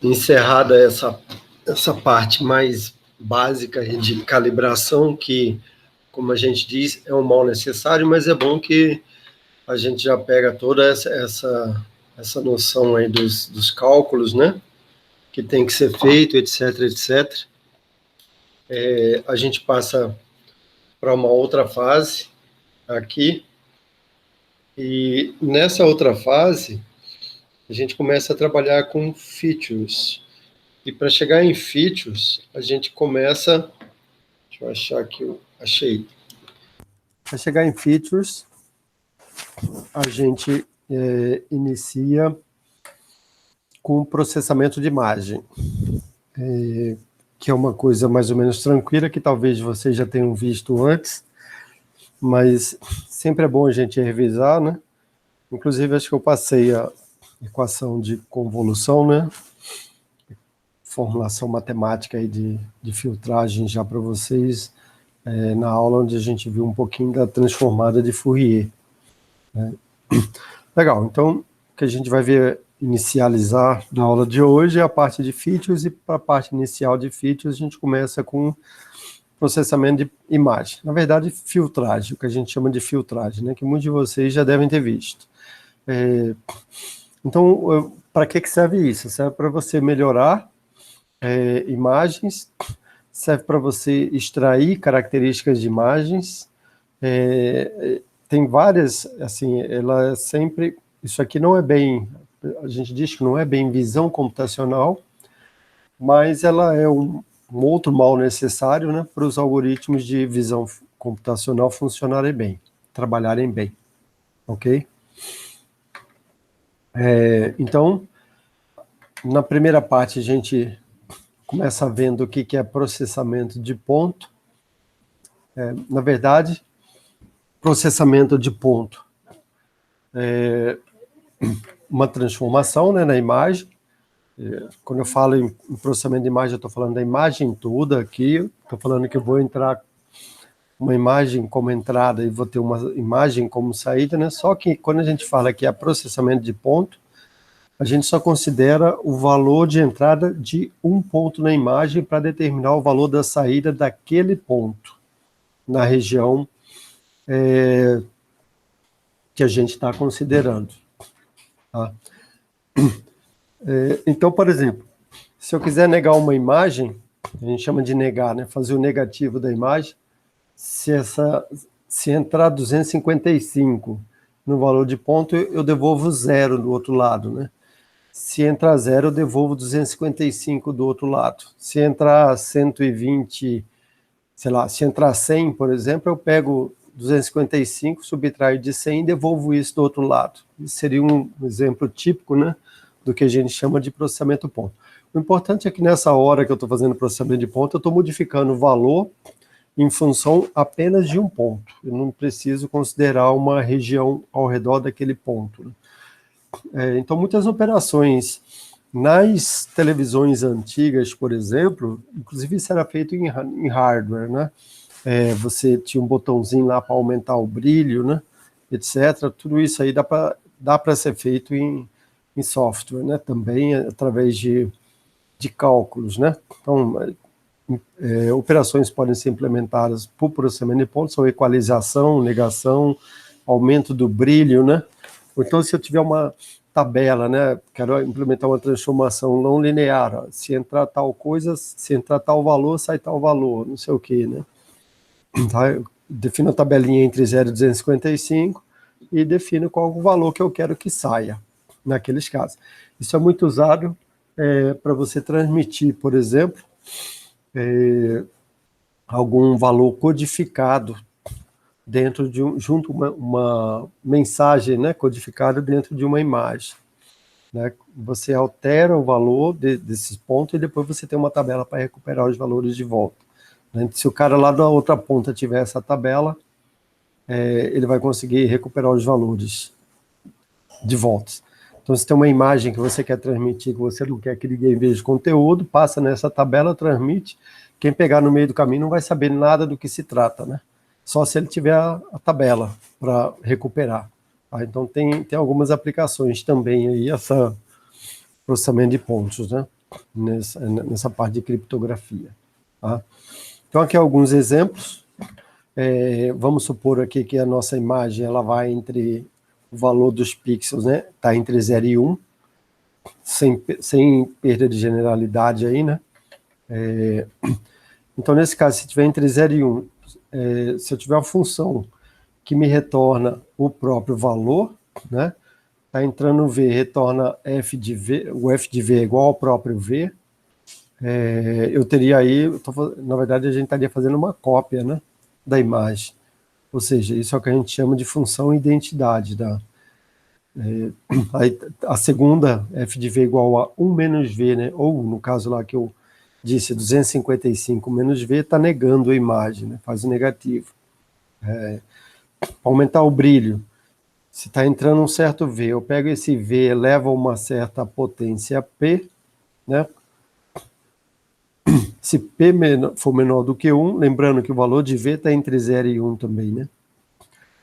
encerrada essa parte mais básica de calibração, que, como a gente diz, é um mal necessário, mas é bom que a gente já pega toda essa noção aí dos cálculos, né? Que tem que ser feito, etc, etc. A gente passa para uma outra fase aqui, e nessa outra fase, a gente começa a trabalhar com features. E para chegar em features, a gente começa... Deixa eu achar que eu achei. Para chegar em features, a gente inicia com processamento de imagem, que é uma coisa mais ou menos tranquila, que talvez vocês já tenham visto antes, mas sempre é bom a gente revisar, né? Inclusive, acho que eu passei a equação de convolução, né? Formulação matemática aí de filtragem já para vocês, na aula onde a gente viu um pouquinho da transformada de Fourier, né? Legal, então o que a gente vai ver inicializar na aula de hoje é a parte de features, e para a parte inicial de features a gente começa com processamento de imagem. Na verdade, filtragem, o que a gente chama de filtragem, né, que muitos de vocês já devem ter visto. Então, para que serve isso? Serve para você melhorar imagens, serve para você extrair características de imagens, tem várias, assim, ela sempre... Isso aqui não é bem... A gente diz que não é bem visão computacional, mas ela é um outro mal necessário, né, para os algoritmos de visão computacional funcionarem bem, trabalharem bem, ok? Então, na primeira parte a gente começa vendo o que é processamento de ponto. Na verdade, processamento de ponto é uma transformação, né, na imagem. Quando eu falo em processamento de imagem, eu estou falando da imagem toda aqui, estou falando que eu vou entrar uma imagem como entrada e vou ter uma imagem como saída, né? Só que quando a gente fala que é processamento de ponto, a gente só considera o valor de entrada de um ponto na imagem para determinar o valor da saída daquele ponto na região que a gente está considerando, tá? Então, por exemplo, se eu quiser negar uma imagem, a gente chama de negar, né? Fazer o negativo da imagem, se entrar 255 no valor de ponto, eu devolvo zero do outro lado, né? Se entrar zero, eu devolvo 255 do outro lado. Se entrar 120, sei lá, se entrar 100, por exemplo, eu pego 255, subtraio de 100 e devolvo isso do outro lado. Isso seria um exemplo típico, né, do que a gente chama de processamento ponto. O importante é que nessa hora que eu estou fazendo processamento de ponto, eu estou modificando o valor em função apenas de um ponto. Eu não preciso considerar uma região ao redor daquele ponto, né? Então, muitas operações nas televisões antigas, por exemplo, inclusive isso era feito em hardware, né? Você tinha um botãozinho lá para aumentar o brilho, né? Etc. Tudo isso aí dá para ser feito em software, né? Também através de cálculos, né? Então, operações podem ser implementadas por processamento de pontos, são equalização, negação, aumento do brilho, né? Ou então, se eu tiver uma tabela, né, quero implementar uma transformação não linear, ó, se entrar tal coisa, se entrar tal valor, sai tal valor, não sei o que, né? Tá? Eu defino a tabelinha entre 0 e 255 e defino qual o valor que eu quero que saia, naqueles casos. Isso é muito usado para você transmitir, por exemplo, algum valor codificado dentro de junto uma mensagem, né, codificada dentro de uma imagem, né? Você altera o valor desses pontos e depois você tem uma tabela para recuperar os valores de volta, né? Se o cara lá da outra ponta tiver essa tabela, ele vai conseguir recuperar os valores de volta. Então, se tem uma imagem que você quer transmitir, que você não quer que ninguém veja o conteúdo, passa nessa tabela, transmite. Quem pegar no meio do caminho não vai saber nada do que se trata, né? Só se ele tiver a tabela para recuperar. Tá? Então, tem algumas aplicações também aí, essa processamento de pontos, né? nessa parte de criptografia. Tá? Então, aqui alguns exemplos. Vamos supor aqui que a nossa imagem ela vai entre o valor dos pixels, né? Está entre 0 e 1, sem perda de generalidade aí, né? Então, nesse caso, se tiver entre 0 e 1, se eu tiver uma função que me retorna o próprio valor, né? Está entrando v, retorna f de v, o f de v é igual ao próprio v, eu teria aí, na verdade, a gente estaria fazendo uma cópia, né, da imagem. Ou seja, isso é o que a gente chama de função identidade. A segunda, f de v igual a 1 menos v, né, ou no caso lá que eu disse, 255 menos v, está negando a imagem, né, faz o negativo. Para aumentar o brilho, se está entrando um certo v, eu pego esse v, elevo a uma certa potência p, né? Se p for menor do que 1, lembrando que o valor de v está entre 0 e 1 também, né?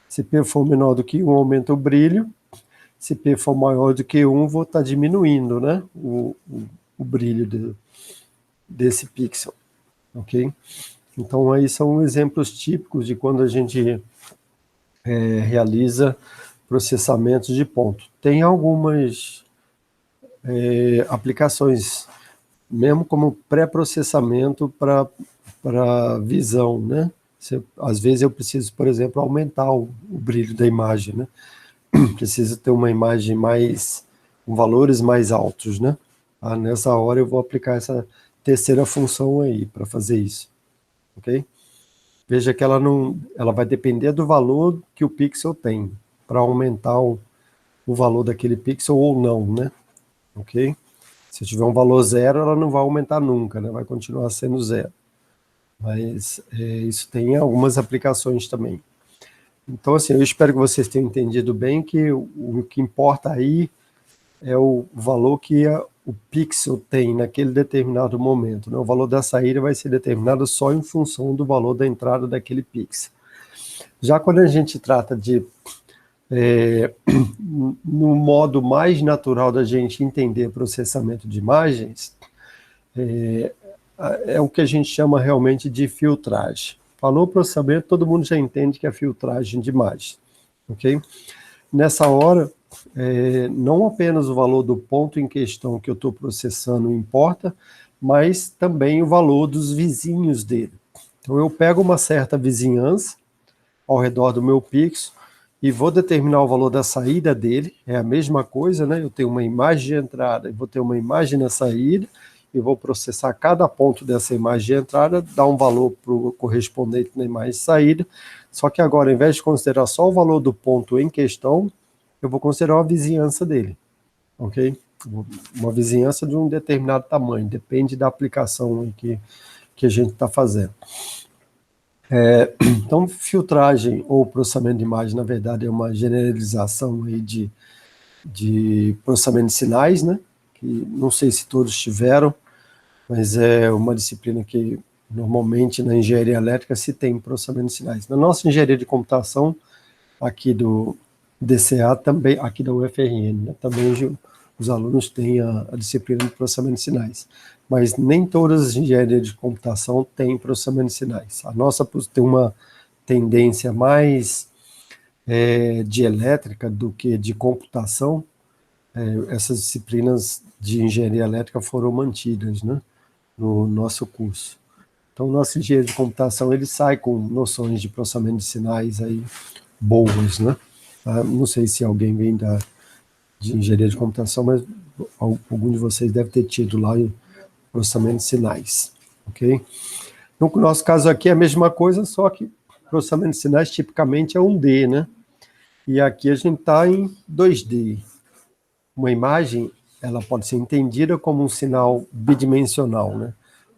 Se p for menor do que 1, aumenta o brilho. Se p for maior do que 1, vou estar diminuindo, né? O brilho desse pixel, ok? Então, aí são exemplos típicos de quando a gente realiza processamentos de ponto. Tem algumas aplicações, mesmo como pré-processamento para visão, né? Às vezes eu preciso, por exemplo, aumentar o brilho da imagem, né? Preciso ter uma imagem com valores mais altos, né? Nessa hora eu vou aplicar essa terceira função aí para fazer isso, ok? Veja que ela vai depender do valor que o pixel tem, para aumentar o valor daquele pixel ou não, né? Ok? Se tiver um valor 0, ela não vai aumentar nunca, né? Vai continuar sendo 0. Mas isso tem algumas aplicações também. Então, assim, eu espero que vocês tenham entendido bem que o que importa aí é o valor que o pixel tem naquele determinado momento, né? O valor da saída vai ser determinado só em função do valor da entrada daquele pixel. Já quando a gente trata de no modo mais natural da gente entender processamento de imagens, é o que a gente chama realmente de filtragem. Falou processamento, todo mundo já entende que é filtragem de imagem, ok? Nessa hora, não apenas o valor do ponto em questão que eu estou processando importa, mas também o valor dos vizinhos dele. Então eu pego uma certa vizinhança ao redor do meu pixel e vou determinar o valor da saída dele, é a mesma coisa, né? Eu tenho uma imagem de entrada e vou ter uma imagem na saída, e vou processar cada ponto dessa imagem de entrada, dar um valor pro correspondente na imagem de saída, só que agora, ao invés de considerar só o valor do ponto em questão, eu vou considerar uma vizinhança dele, ok? Uma vizinhança de um determinado tamanho, depende da aplicação que a gente está fazendo. Então, filtragem ou processamento de imagem, na verdade, é uma generalização aí de processamento de sinais, né? Que não sei se todos tiveram, mas é uma disciplina que normalmente na engenharia elétrica se tem processamento de sinais. Na nossa engenharia de computação, aqui do DCA, também, aqui da UFRN, né? Também os alunos têm a disciplina de processamento de sinais. Mas nem todas as engenharias de computação têm processamento de sinais. A nossa tem uma tendência mais de elétrica do que de computação. Essas disciplinas de engenharia elétrica foram mantidas, né, no nosso curso. Então, o nosso engenheiro de computação, ele sai com noções de processamento de sinais aí boas, né? Não sei se alguém vem de engenharia de computação, mas algum de vocês deve ter tido lá em processamento de sinais, ok? Então, no nosso caso aqui é a mesma coisa, só que processamento de sinais tipicamente é 1D, né? E aqui a gente está em 2D. Uma imagem, ela pode ser entendida como um sinal bidimensional, né?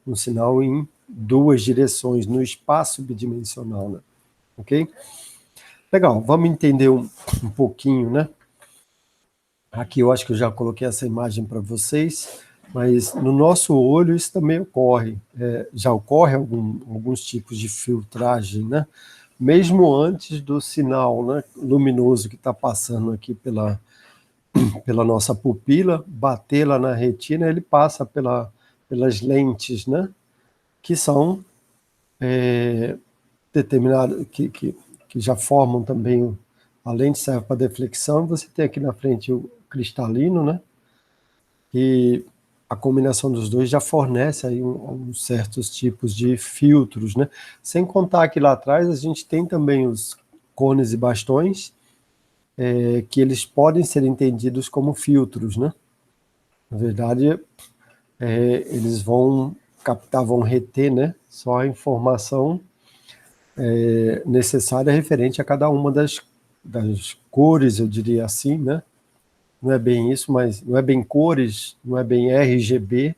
Um sinal em duas direções, no espaço bidimensional, né? Ok? Legal, vamos entender um pouquinho, né? Aqui eu acho que eu já coloquei essa imagem para vocês, mas no nosso olho isso também ocorre. Já ocorre alguns tipos de filtragem, né? Mesmo antes do sinal, né, luminoso que está passando aqui pela nossa pupila, bater lá na retina, ele passa pelas lentes, né? Que são determinadas, que já formam também, a lente serve para deflexão, você tem aqui na frente o cristalino, né? E a combinação dos dois já fornece aí uns certos tipos de filtros, né? Sem contar que lá atrás a gente tem também os cones e bastões, que eles podem ser entendidos como filtros, né? Na verdade, eles vão captar, vão reter, né? Só a informação necessária referente a cada uma das cores, eu diria assim, né? Não é bem isso, mas não é bem cores, não é bem RGB,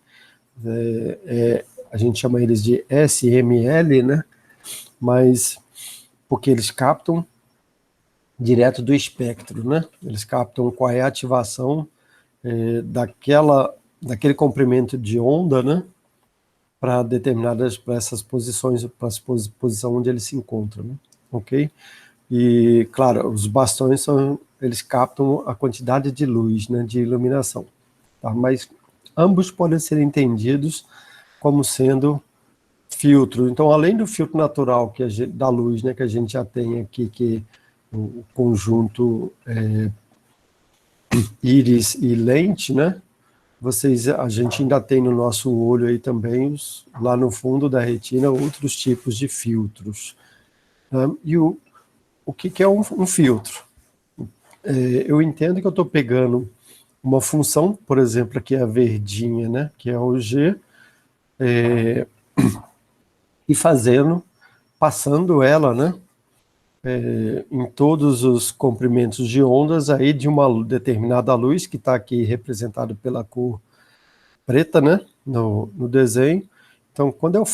a gente chama eles de SML, né? Mas porque eles captam direto do espectro, né? Eles captam qual é a ativação daquele comprimento de onda, né? Para essas posições, para a posição onde ele se encontra, né? Ok? E, claro, os bastões eles captam a quantidade de luz, né? De iluminação, tá? Mas ambos podem ser entendidos como sendo filtro. Então, além do filtro natural da luz, né, que a gente já tem aqui, que o conjunto íris e lente, né? A gente ainda tem no nosso olho aí também, lá no fundo da retina, outros tipos de filtros. Né? E o que é um filtro? Eu entendo que eu estou pegando uma função, por exemplo, aqui é a verdinha, né? Que é o G, e passando ela, né? Em todos os comprimentos de ondas aí de uma determinada luz, que está aqui representado pela cor preta, né, no desenho. Então, quando eu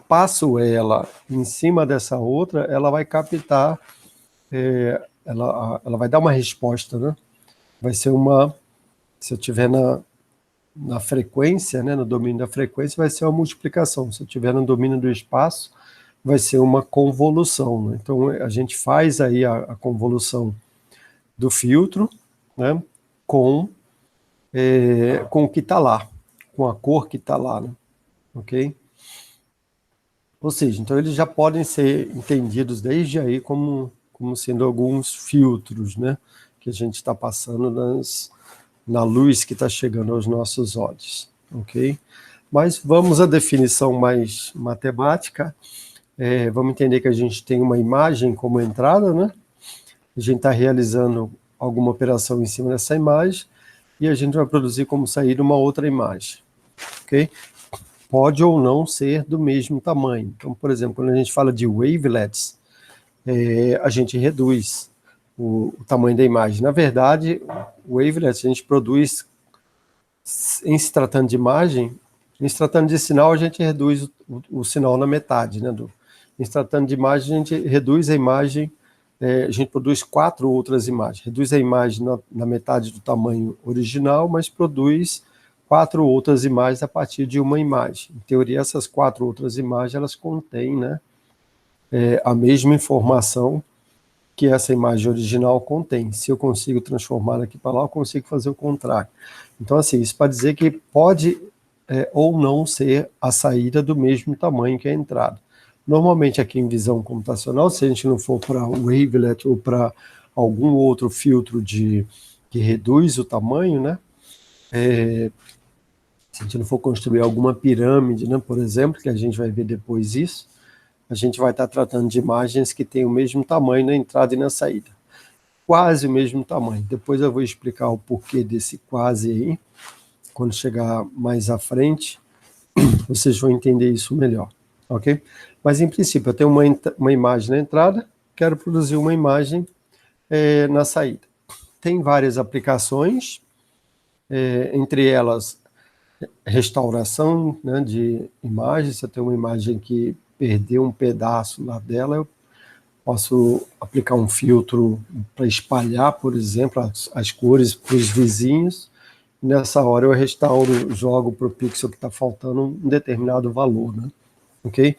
passo ela em cima dessa outra, ela vai captar, ela vai dar uma resposta, né? Vai ser se eu tiver na frequência, né, no domínio da frequência, vai ser uma multiplicação. Se eu tiver no domínio do espaço, vai ser uma convolução, né? Então, a gente faz aí a convolução do filtro, né, com o que está lá, com a cor que está lá, né? Ok? Ou seja, então eles já podem ser entendidos desde aí como sendo alguns filtros, né? Que a gente está passando na luz que está chegando aos nossos olhos, ok? Mas vamos à definição mais matemática. Vamos entender que a gente tem uma imagem como entrada, né? A gente está realizando alguma operação em cima dessa imagem e a gente vai produzir como saída uma outra imagem, ok? Pode ou não ser do mesmo tamanho. Então, por exemplo, quando a gente fala de wavelets, a gente reduz o tamanho da imagem. Na verdade, wavelets a gente produz, em se tratando de imagem, em se tratando de sinal, a gente reduz o sinal na metade, né? Em se tratando de imagem, a gente reduz a imagem, a gente produz 4 outras imagens. Reduz a imagem na metade do tamanho original, mas produz 4 outras imagens a partir de uma imagem. Em teoria, essas 4 outras imagens, elas contêm, né, a mesma informação que essa imagem original contém. Se eu consigo transformar aqui para lá, eu consigo fazer o contrário. Então, assim, isso para dizer que pode ou não ser a saída do mesmo tamanho que a entrada. Normalmente, aqui em visão computacional, se a gente não for para o wavelet ou para algum outro filtro que reduz o tamanho, né? Se a gente não for construir alguma pirâmide, né, por exemplo, que a gente vai ver depois isso, a gente vai estar tratando de imagens que têm o mesmo tamanho na entrada e na saída. Quase o mesmo tamanho. Depois eu vou explicar o porquê desse quase aí. Quando chegar mais à frente, vocês vão entender isso melhor, ok? Mas, em princípio, eu tenho uma imagem na entrada, quero produzir uma imagem na saída. Tem várias aplicações, entre elas restauração, né, de imagens. Se eu tenho uma imagem que perdeu um pedaço lá dela, eu posso aplicar um filtro para espalhar, por exemplo, as cores para os vizinhos. Nessa hora eu restauro, jogo para o pixel que está faltando um determinado valor, né? Ok?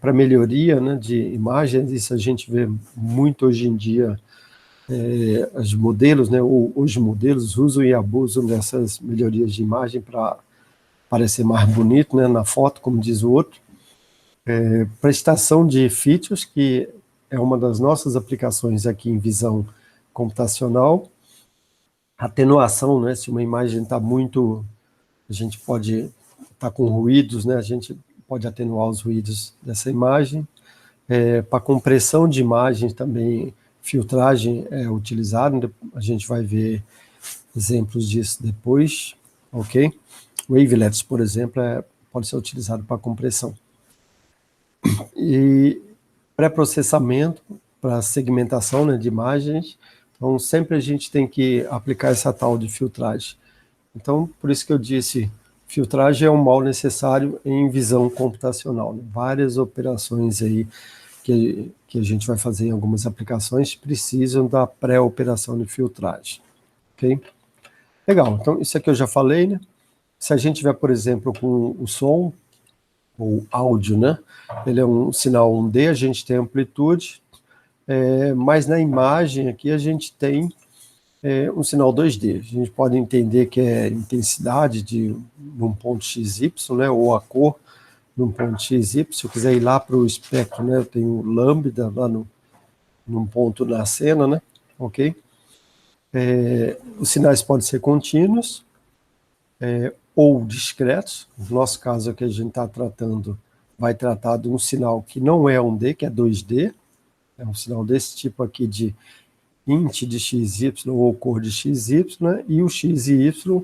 Para melhoria, né, de imagens, isso a gente vê muito hoje em dia os modelos, né, os modelos usam e abusam dessas melhorias de imagem para parecer mais bonito, né, na foto, como diz o outro. Prestação de features, que é uma das nossas aplicações aqui em visão computacional. Atenuação, né, se uma imagem está muito... A gente pode estar com ruídos, né, a gente pode atenuar os ruídos dessa imagem. Para compressão de imagens também, filtragem é utilizado, a gente vai ver exemplos disso depois, ok? Wavelets, por exemplo, pode ser utilizado para compressão. E pré-processamento, para segmentação, né, de imagens, então sempre a gente tem que aplicar essa tal de filtragem. Então, por isso que eu disse, filtragem é um mal necessário em visão computacional, né? Várias operações aí que a gente vai fazer em algumas aplicações precisam da pré-operação de filtragem, ok? Legal, então isso aqui eu já falei, né? Se a gente tiver, por exemplo, com o som, ou áudio, né? Ele é um sinal 1D, a gente tem amplitude, mas na imagem aqui a gente tem um sinal 2D. A gente pode entender que é intensidade de um ponto XY, né? Ou a cor de um ponto XY. Se eu quiser ir lá para o espectro, né? Eu tenho lambda lá num ponto na cena, né? Ok? Os sinais podem ser contínuos ou discretos. No nosso caso aqui a gente está tratando, vai tratar de um sinal que não é 1D, que é 2D. É um sinal desse tipo aqui de int de XY ou cor de XY, né? E o X e Y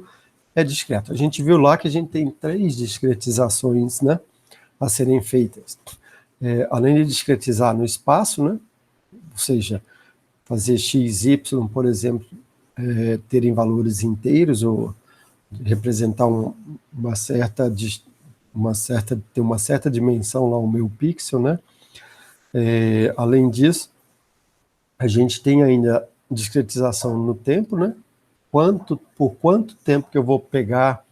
é discreto. A gente viu lá que a gente tem 3 discretizações, né, a serem feitas. Além de discretizar no espaço, né, ou seja, fazer x, y, por exemplo, terem valores inteiros ou representar ter uma certa dimensão lá o meu pixel, né? Além disso, a gente tem ainda discretização no tempo, né? Por quanto tempo que eu vou pegar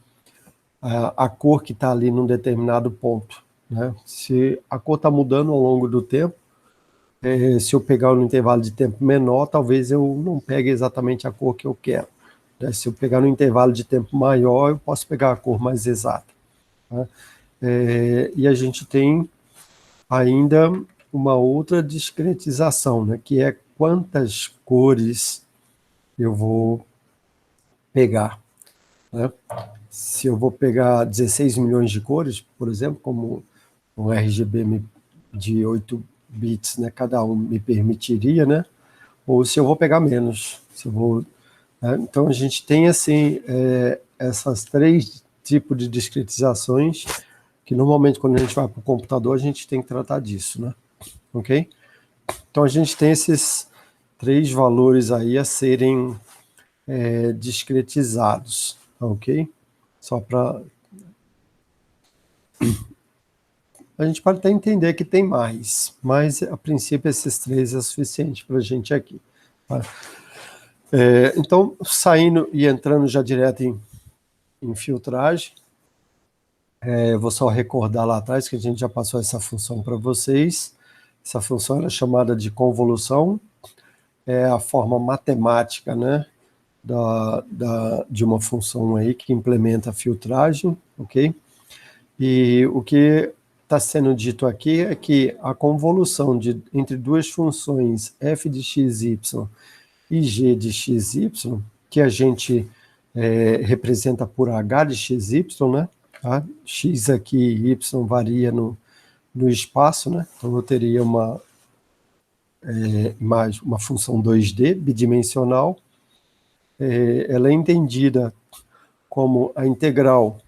a cor que está ali num determinado ponto, né? Se a cor está mudando ao longo do tempo, se eu pegar um intervalo de tempo menor, talvez eu não pegue exatamente a cor que eu quero, né? Se eu pegar um intervalo de tempo maior, eu posso pegar a cor mais exata, né? E a gente tem ainda uma outra discretização, né? Que é quantas cores eu vou pegar, né? Se eu vou pegar 16 milhões de cores, por exemplo, como um RGB de 8 bits, né, cada um me permitiria, né? Ou se eu vou pegar menos, se eu vou, né? Então a gente tem assim essas 3 tipos de discretizações que normalmente quando a gente vai para o computador a gente tem que tratar disso, né? Ok? Então a gente tem esses 3 valores aí a serem discretizados, ok? Só para... A gente pode até entender que tem mais, mas a princípio esses 3 é suficiente para a gente aqui, tá? Então, saindo e entrando já direto em filtragem, vou só recordar lá atrás que a gente já passou essa função para vocês. Essa função era chamada de convolução, é a forma matemática, né, de uma função aí que implementa a filtragem, ok? E o que está sendo dito aqui é que a convolução entre 2 funções f de xy e g de xy, que a gente representa por h de xy, né? Tá? X aqui e y varia no espaço, né? Então eu teria uma função 2D bidimensional. Ela é entendida como a integral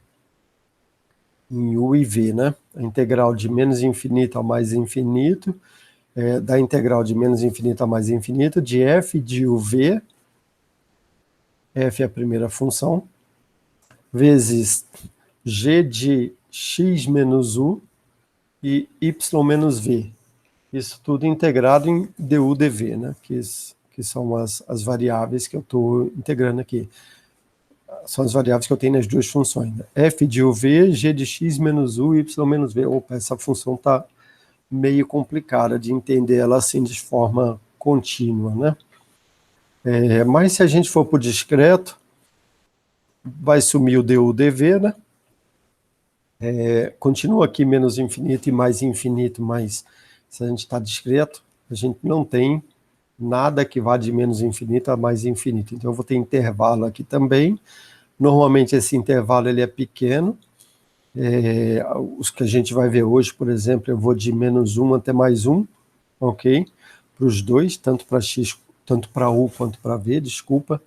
em u e v, né? A integral de menos infinito a mais infinito, da integral de menos infinito a mais infinito, de f de uv, f é a primeira função, vezes g de x menos u e y menos v. Isso tudo integrado em du dv, né? Que são as variáveis que eu estou integrando aqui. São as variáveis que eu tenho nas 2 funções, né? F de uv, g de x menos u, y menos v. Opa, essa função está meio complicada de entender ela assim de forma contínua, né? Mas se a gente for para o discreto, vai sumir o du dv, né? Continua aqui menos infinito e mais infinito, mas se a gente está discreto, a gente não tem nada que vá de menos infinito a mais infinito. Então eu vou ter intervalo aqui também. Normalmente esse intervalo ele é pequeno. Os que a gente vai ver hoje, por exemplo, eu vou de menos 1 até mais 1, ok? Para os dois, tanto para x, tanto para u quanto para v, desculpa.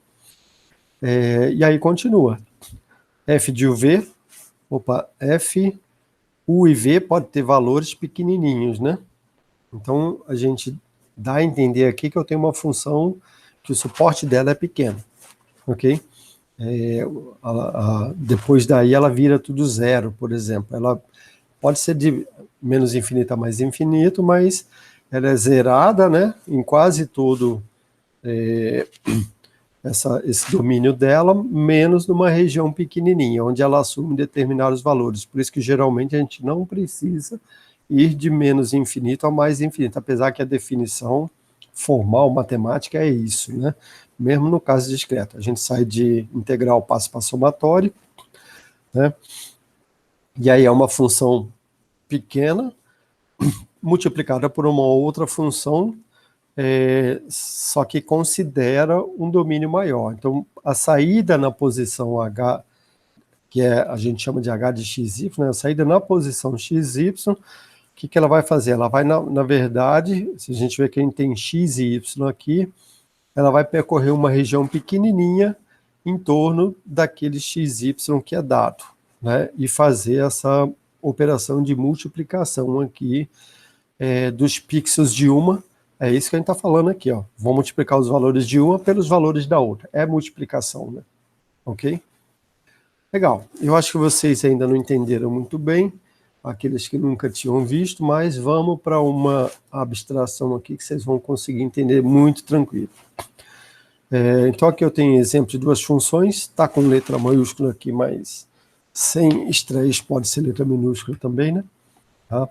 E aí continua. F de uv, f, u e v pode ter valores pequenininhos, né? Então a gente dá a entender aqui que eu tenho uma função que o suporte dela é pequeno, ok? Depois daí ela vira tudo zero, por exemplo. Ela pode ser de menos infinito a mais infinito, mas ela é zerada, né, em quase todo esse domínio dela, menos numa região pequenininha, onde ela assume determinados valores. Por isso que geralmente a gente não precisa ir de menos infinito a mais infinito, apesar que a definição formal matemática é isso, né? Mesmo no caso discreto, a gente sai de integral, passa para somatório, né? E aí é uma função pequena multiplicada por uma outra função, só que considera um domínio maior. Então, a saída na posição h, que a gente chama de h de xy, né? A saída na posição xy, o que ela vai fazer? Ela vai, na verdade, se a gente vê que a gente tem x e y aqui, ela vai percorrer uma região pequenininha em torno daquele xy que é dado, né? E fazer essa operação de multiplicação aqui dos pixels de uma. É isso que a gente está falando aqui, ó. Vou multiplicar os valores de uma pelos valores da outra. É multiplicação, né? Ok? Legal. Eu acho que vocês ainda não entenderam muito bem, aqueles que nunca tinham visto, mas vamos para uma abstração aqui que vocês vão conseguir entender muito tranquilo. Então aqui eu tenho exemplo de duas funções, está com letra maiúscula aqui, mas sem estresse pode ser letra minúscula também, né? Tá?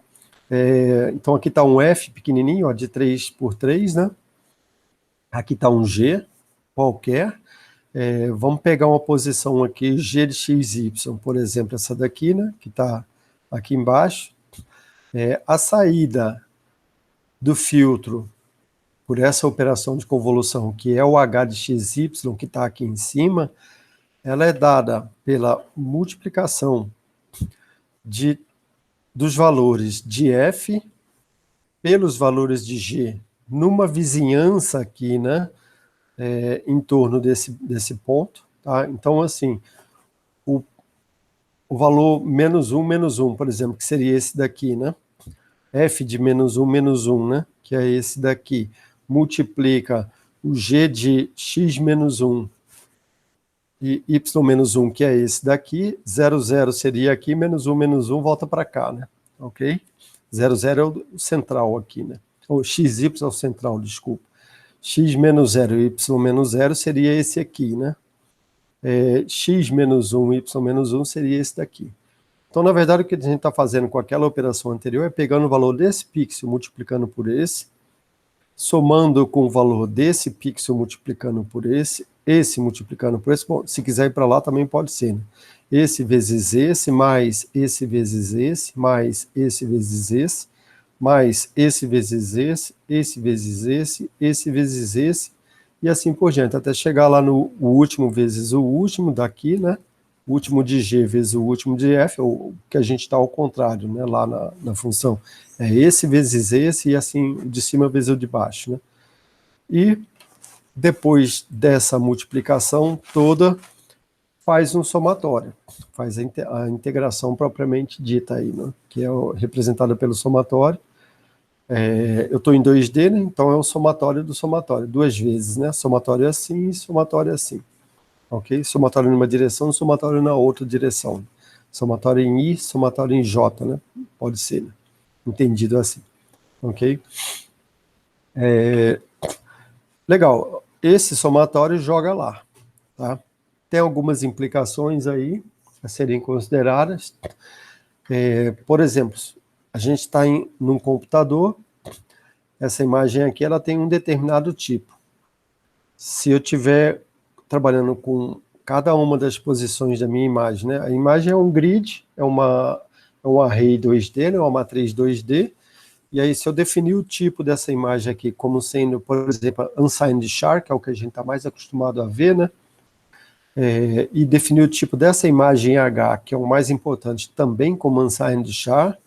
Então aqui está um f pequenininho, ó, de 3 por 3, né? Aqui está um g qualquer. Vamos pegar uma posição aqui, g de x, y, por exemplo, essa daqui, né? Que está aqui embaixo. A saída do filtro por essa operação de convolução, que é o h de xy, que está aqui em cima, ela é dada pela multiplicação dos valores de f pelos valores de g numa vizinhança aqui, né, em torno desse ponto, tá? Então, assim, o valor menos 1, por exemplo, que seria esse daqui, né? F de menos 1, né? Que é esse daqui, multiplica o g de x menos 1 e y menos 1, que é esse daqui, 0, 0 seria aqui, menos 1, volta para cá, né? Ok? 0, 0 é o central aqui, né? Ou xy é o central, desculpa. X menos 0 e y menos 0 seria esse aqui, né? X menos 1 e y menos 1 seria esse daqui. Então, na verdade, o que a gente está fazendo com aquela operação anterior é pegando o valor desse pixel, multiplicando por esse, somando com o valor desse pixel, multiplicando por esse multiplicando por esse. Bom, se quiser ir para lá, também pode ser, né? Esse vezes esse, mais esse vezes esse, mais esse vezes esse, mais esse vezes esse vezes esse vezes esse, e assim por diante, até chegar lá no último vezes o último daqui, né? O último de g vezes o último de f, ou que a gente está ao contrário, né? Lá na função. É esse vezes esse, e assim, o de cima vezes o de baixo, né? E depois dessa multiplicação toda, faz um somatório, faz a integração propriamente dita aí, né? Que é representada pelo somatório. Eu estou em 2D, né? Então é o somatório do somatório, duas vezes, né? Somatório assim e somatório assim, ok? Somatório numa direção, somatório na outra direção. Somatório em I, somatório em J, né? Pode ser, né? Entendido assim, ok? Legal, esse somatório joga lá, tá? Tem algumas implicações aí a serem consideradas. Por exemplo, a gente está num computador, essa imagem aqui ela tem um determinado tipo. se eu estiver trabalhando com cada uma das posições da minha imagem, né? A imagem é um grid, é um array 2D, né? Uma matriz 2D, e aí se eu definir o tipo dessa imagem aqui como sendo, por exemplo, unsigned char, que é o que a gente está mais acostumado a ver, né? E definir o tipo dessa imagem H, que é o mais importante, também como unsigned char,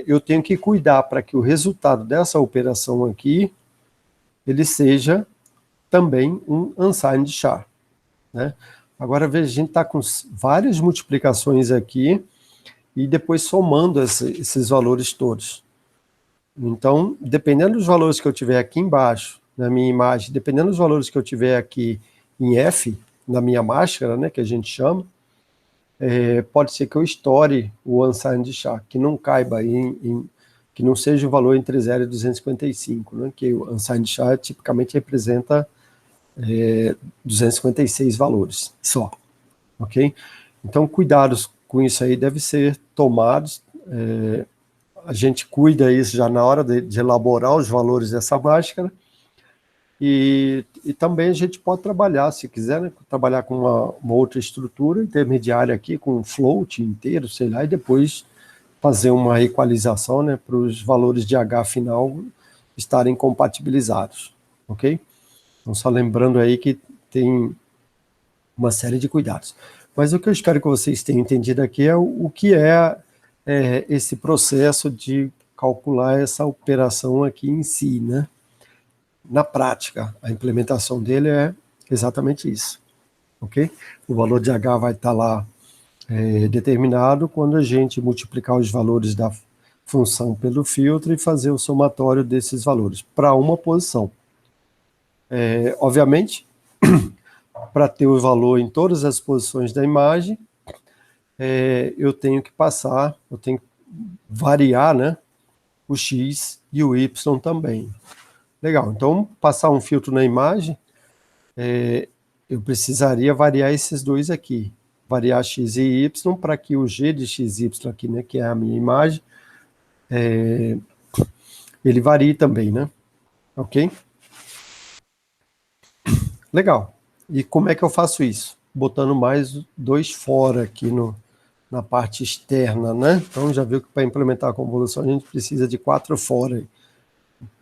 eu tenho que cuidar para que o resultado dessa operação aqui, ele seja também um unsigned char, né? Agora, veja, a gente está com várias multiplicações aqui e depois somando esses valores todos. Então, dependendo dos valores que eu tiver aqui embaixo, na minha imagem, dependendo dos valores que eu tiver aqui em F, na minha máscara, né, que a gente chama, pode ser que eu estoure o unsigned char, que não caiba que não seja o valor entre 0 e 255, né, que o unsigned char tipicamente representa 256 valores só, ok? Então, cuidados com isso aí devem ser tomados, a gente cuida isso já na hora de elaborar os valores dessa máscara, e também a gente pode trabalhar, se quiser, né, trabalhar com uma outra estrutura intermediária aqui, com um float inteiro, sei lá, e depois fazer uma equalização, né, para os valores de H final estarem compatibilizados, ok? Então, só lembrando aí que tem uma série de cuidados. Mas o que eu espero que vocês tenham entendido aqui é o que é esse processo de calcular essa operação aqui em si, né? Na prática, a implementação dele é exatamente isso, ok? O valor de H vai estar lá determinado quando a gente multiplicar os valores da função pelo filtro e fazer o somatório desses valores para uma posição. Obviamente, para ter o valor em todas as posições da imagem, eu tenho que variar, né, o X e o Y também. Legal, então passar um filtro na imagem, eu precisaria variar esses dois aqui, variar X e Y para que o G de XY aqui, né, que é a minha imagem, ele varie também, né, ok? Legal, e como é que eu faço isso? Botando mais dois fora aqui na parte externa, né? Então já viu que para implementar a convolução a gente precisa de 4 fora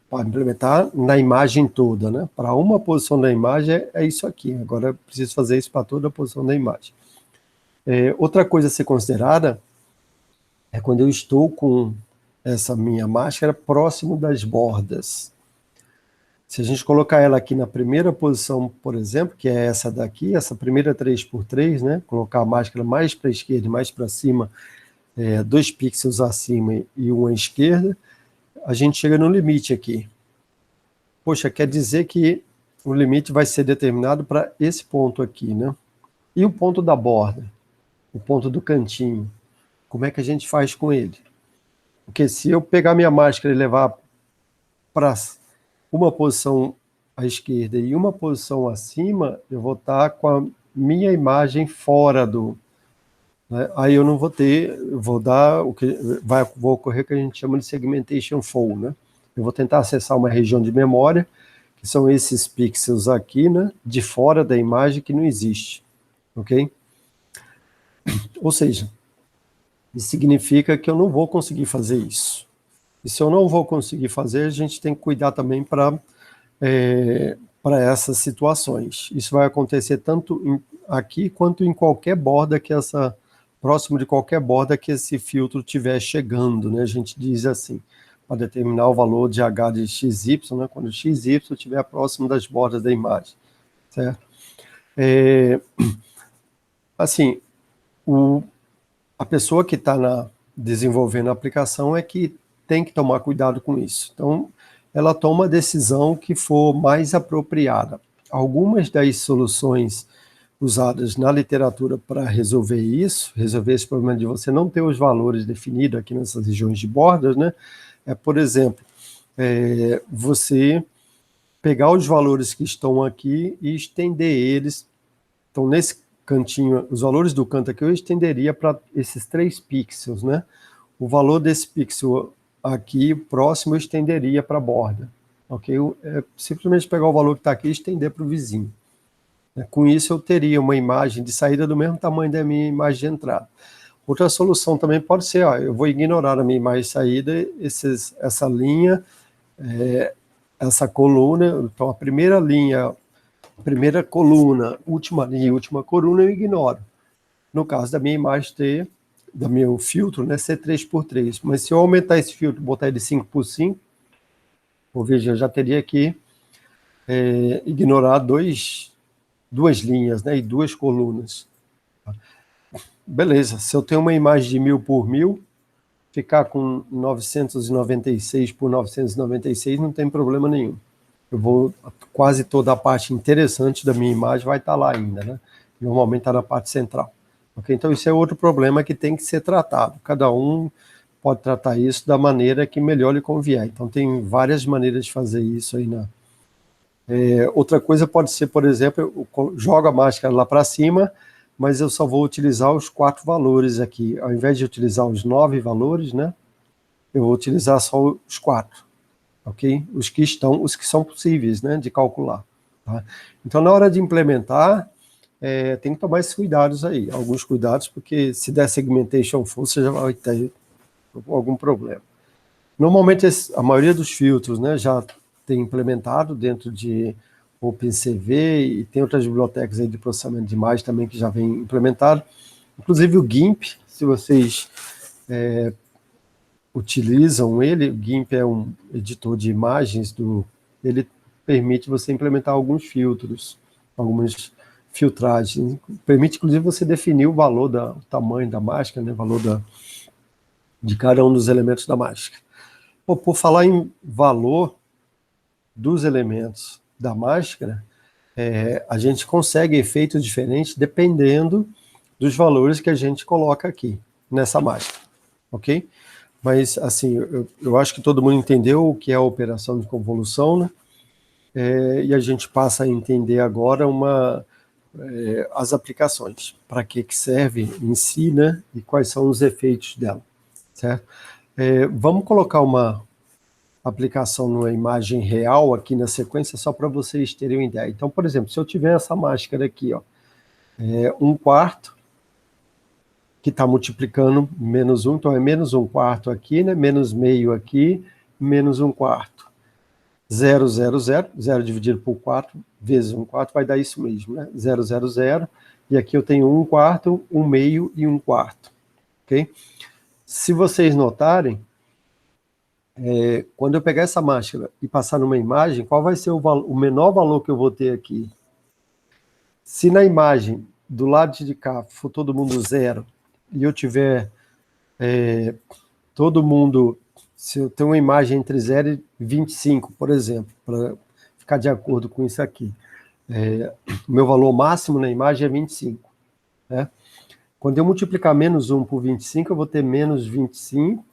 para implementar na imagem toda, né? Para uma posição da imagem é isso aqui, agora eu preciso fazer isso para toda a posição da imagem. Outra coisa a ser considerada é quando eu estou com essa minha máscara próximo das bordas. Se a gente colocar ela aqui na primeira posição, por exemplo, que é essa daqui, essa primeira 3x3, né? Colocar a máscara mais para a esquerda e mais para cima, 2 pixels acima e 1 à esquerda, a gente chega no limite aqui. Poxa, quer dizer que o limite vai ser determinado para esse ponto aqui, né? E o ponto da borda? O ponto do cantinho? Como é que a gente faz com ele? Porque se eu pegar minha máscara e levar para uma posição à esquerda e uma posição acima, eu vou estar com a minha imagem fora do... Né? Aí eu não vou ter, vou dar o que vai ocorrer, que a gente chama de segmentation fall, né? Eu vou tentar acessar uma região de memória, que são esses pixels aqui, né, de fora da imagem que não existe, ok? Ou seja, isso significa que eu não vou conseguir fazer isso. E se eu não vou conseguir fazer, a gente tem que cuidar também para essas situações. Isso vai acontecer tanto aqui quanto em qualquer borda próximo de qualquer borda que esse filtro estiver chegando, né? A gente diz assim, para determinar o valor de H de XY, né? Quando XY estiver próximo das bordas da imagem, certo? Assim, a pessoa que está desenvolvendo a aplicação é que tem que tomar cuidado com isso. Então, ela toma a decisão que for mais apropriada. Algumas das soluções usadas na literatura para resolver esse problema de você não ter os valores definidos aqui nessas regiões de bordas, né? Por exemplo, você pegar os valores que estão aqui e estender eles. Então, nesse cantinho, os valores do canto aqui eu estenderia para esses 3 pixels, né? O valor desse pixel aqui próximo eu estenderia para a borda, ok? É simplesmente pegar o valor que está aqui e estender para o vizinho. Com isso, eu teria uma imagem de saída do mesmo tamanho da minha imagem de entrada. Outra solução também pode ser, ó, eu vou ignorar a minha imagem de saída, essa linha, essa coluna, então a primeira linha, primeira coluna, última linha e última coluna eu ignoro. No caso da minha imagem ter, do meu filtro, né, ser 3x3. Mas se eu aumentar esse filtro, botar ele 5x5, veja, eu já teria que ignorar duas linhas, né, e duas colunas. Beleza, se eu tenho uma imagem de 1000 por 1000, ficar com 996 por 996 não tem problema nenhum. Quase toda a parte interessante da minha imagem vai estar lá ainda, né? Normalmente está na parte central. Okay? Então isso é outro problema que tem que ser tratado. Cada um pode tratar isso da maneira que melhor lhe convier. Então tem várias maneiras de fazer isso aí, né? Outra coisa pode ser, por exemplo, eu jogo a máscara lá para cima, mas eu só vou utilizar os 4 valores aqui. Ao invés de utilizar os 9 valores, né? Eu vou utilizar só os 4. Ok? Os que são possíveis, né, de calcular. Tá? Então, na hora de implementar, tem que tomar esses cuidados aí. Alguns cuidados, porque se der segmentation full, você já vai ter algum problema. Normalmente, a maioria dos filtros, né, já tem implementado dentro de OpenCV e tem outras bibliotecas aí de processamento de imagem também que já vem implementado. Inclusive o GIMP, se vocês utilizam ele, o GIMP é um editor de imagens, ele permite você implementar alguns filtros, algumas filtragens, permite inclusive você definir o valor, o tamanho da máscara, né, o valor de cada um dos elementos da máscara. Por falar em valor dos elementos da máscara, a gente consegue efeitos diferentes dependendo dos valores que a gente coloca aqui nessa máscara, ok? Mas, assim, eu acho que todo mundo entendeu o que é a operação de convolução, né? E a gente passa a entender agora as aplicações, para que serve em si, né? E quais são os efeitos dela, certo? Vamos colocar uma aplicação numa imagem real aqui na sequência, só para vocês terem uma ideia. Então, por exemplo, se eu tiver essa máscara aqui, ó, 1/4, que está multiplicando menos 1, então é menos 1/4 aqui, né? Menos meio aqui, menos 1/4. 0, 0, 0, 0 dividido por 4, vezes 1/4, vai dar isso mesmo, né? 0, 0, 0, e aqui eu tenho 1/4, 1 meio e 1/4, ok? Se vocês notarem, quando eu pegar essa máscara e passar numa imagem, qual vai ser o menor valor que eu vou ter aqui? Se na imagem, do lado de cá, for todo mundo 0, e eu tiver todo mundo, se eu tenho uma imagem entre 0 e 25, por exemplo, para ficar de acordo com isso aqui, o meu valor máximo na imagem é 25. Né? Quando eu multiplicar menos 1 por 25, eu vou ter menos 25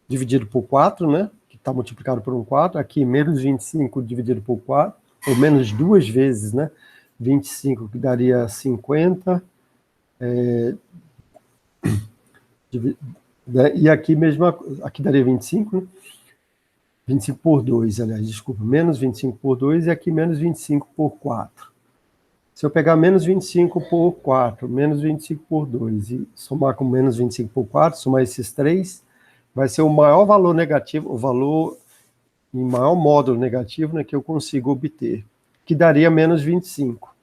dividido por 4, né? Que está multiplicado por 4. Aqui, menos 25 dividido por 4, ou menos 2 vezes, né? 25, que daria 50. E aqui mesmo, aqui daria 25, né? 25 por 2, aliás, desculpa, menos 25 por 2 e aqui menos 25 por 4. Se eu pegar menos 25 por 4, menos 25 por 2 e somar com menos 25 por 4, somar esses 3, vai ser o maior valor negativo, o valor em maior módulo negativo, né, que eu consigo obter, que daria menos 25.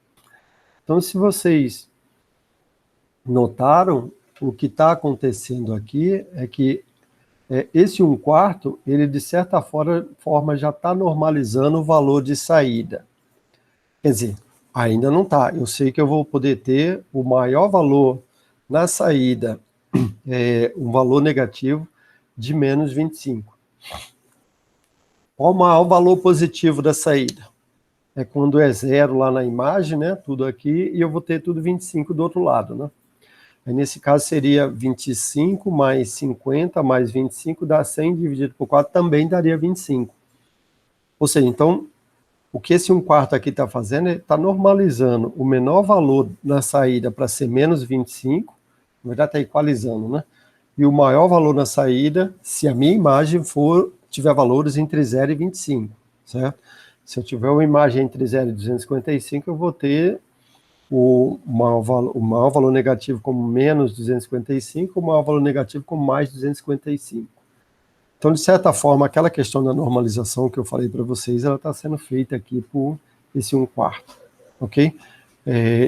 Então, se vocês notaram, o que está acontecendo aqui é que esse 1/4, ele de certa forma já está normalizando o valor de saída. Quer dizer, ainda não está. Eu sei que eu vou poder ter o maior valor na saída, um valor negativo de menos 25. Qual o maior valor positivo da saída? É quando é 0 lá na imagem, né? Tudo aqui, e eu vou ter tudo 25 do outro lado, né? Aí, nesse caso, seria 25 mais 50 mais 25 dá 100 dividido por 4, também daria 25. Ou seja, então, o que esse 1/4 aqui está fazendo é está normalizando o menor valor na saída para ser menos 25, na verdade está equalizando, né? E o maior valor na saída, se a minha imagem tiver valores entre 0 e 25, certo? Se eu tiver uma imagem entre 0 e 255, eu vou ter o maior valor negativo como menos 255, o maior valor negativo como mais 255. Então, de certa forma, aquela questão da normalização que eu falei para vocês, ela está sendo feita aqui por esse 1/4, ok?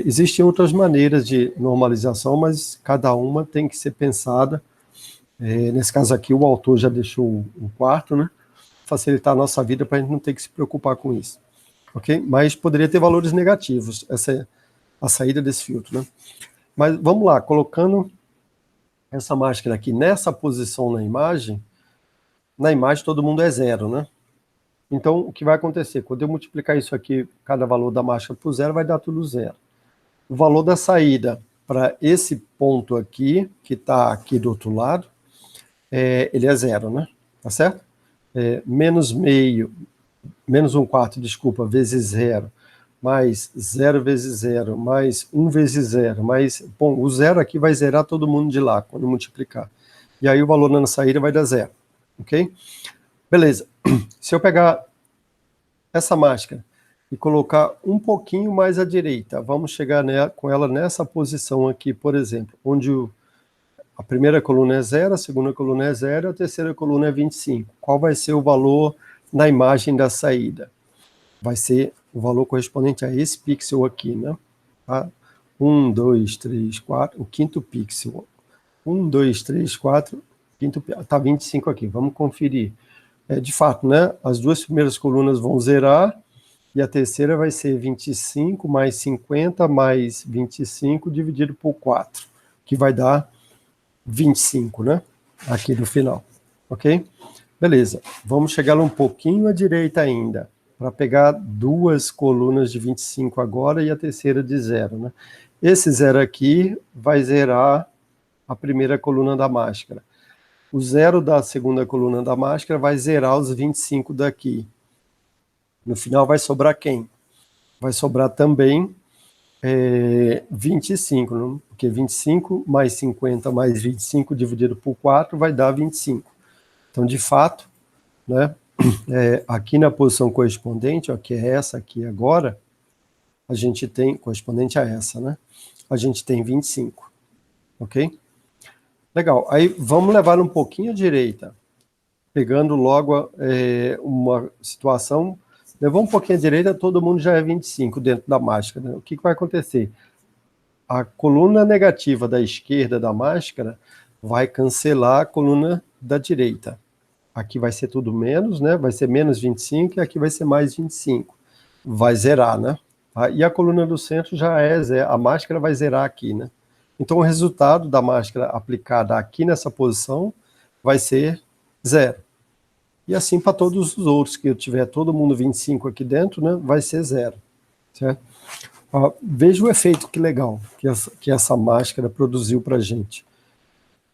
Existem outras maneiras de normalização, mas cada uma tem que ser pensada. Nesse caso aqui, o autor já deixou o 1/4, né? Facilitar a nossa vida para a gente não ter que se preocupar com isso, ok? Mas poderia ter valores negativos, essa é a saída desse filtro, né? Mas vamos lá, colocando essa máscara aqui nessa posição na imagem todo mundo é 0, né? Então, o que vai acontecer? Quando eu multiplicar isso aqui, cada valor da máscara por 0, vai dar tudo 0. O valor da saída para esse ponto aqui, que está aqui do outro lado, ele é 0, né? Tá certo? Menos meio, menos 1/4, desculpa, vezes 0, mais 0 vezes 0, mais 1 vezes 0, mais... Bom, o 0 aqui vai zerar todo mundo de lá, quando multiplicar. E aí o valor na saída vai dar 0, ok? Beleza. Se eu pegar essa máscara e colocar um pouquinho mais à direita, vamos chegar com ela nessa posição aqui, por exemplo, onde a primeira coluna é 0, a segunda coluna é 0, a terceira coluna é 25. Qual vai ser o valor na imagem da saída? Vai ser o valor correspondente a esse pixel aqui, né? Tá? 1, 2, 3, 4, o quinto pixel. 1, 2, 3, 4, quinto, tá 25 aqui, vamos conferir. De fato, né? As duas primeiras colunas vão zerar, e a terceira vai ser 25 mais 50 mais 25 dividido por 4, que vai dar 25, né? Aqui no final, ok? Beleza, vamos chegar um pouquinho à direita ainda, para pegar duas colunas de 25 agora e a terceira de 0, né? Esse 0 aqui vai zerar a primeira coluna da máscara. O 0 da segunda coluna da máscara vai zerar os 25 daqui. No final vai sobrar quem? Vai sobrar também 25, né? Porque 25 mais 50 mais 25 dividido por 4 vai dar 25. Então, de fato, né, aqui na posição correspondente, ó, que é essa aqui agora, a gente tem, correspondente a essa, né? A gente tem 25, ok? Legal, aí vamos levar um pouquinho à direita, pegando logo uma situação, levou um pouquinho à direita, todo mundo já é 25 dentro da máscara, né? O que vai acontecer? A coluna negativa da esquerda da máscara vai cancelar a coluna da direita. Aqui vai ser tudo menos, né? Vai ser menos 25 e aqui vai ser mais 25. Vai zerar, né? E a coluna do centro já é zero, a máscara vai zerar aqui, né? Então o resultado da máscara aplicada aqui nessa posição vai ser 0. E assim para todos os outros, que eu tiver todo mundo 25 aqui dentro, né? Vai ser 0, certo? Veja o efeito, que legal, que essa máscara produziu para a gente.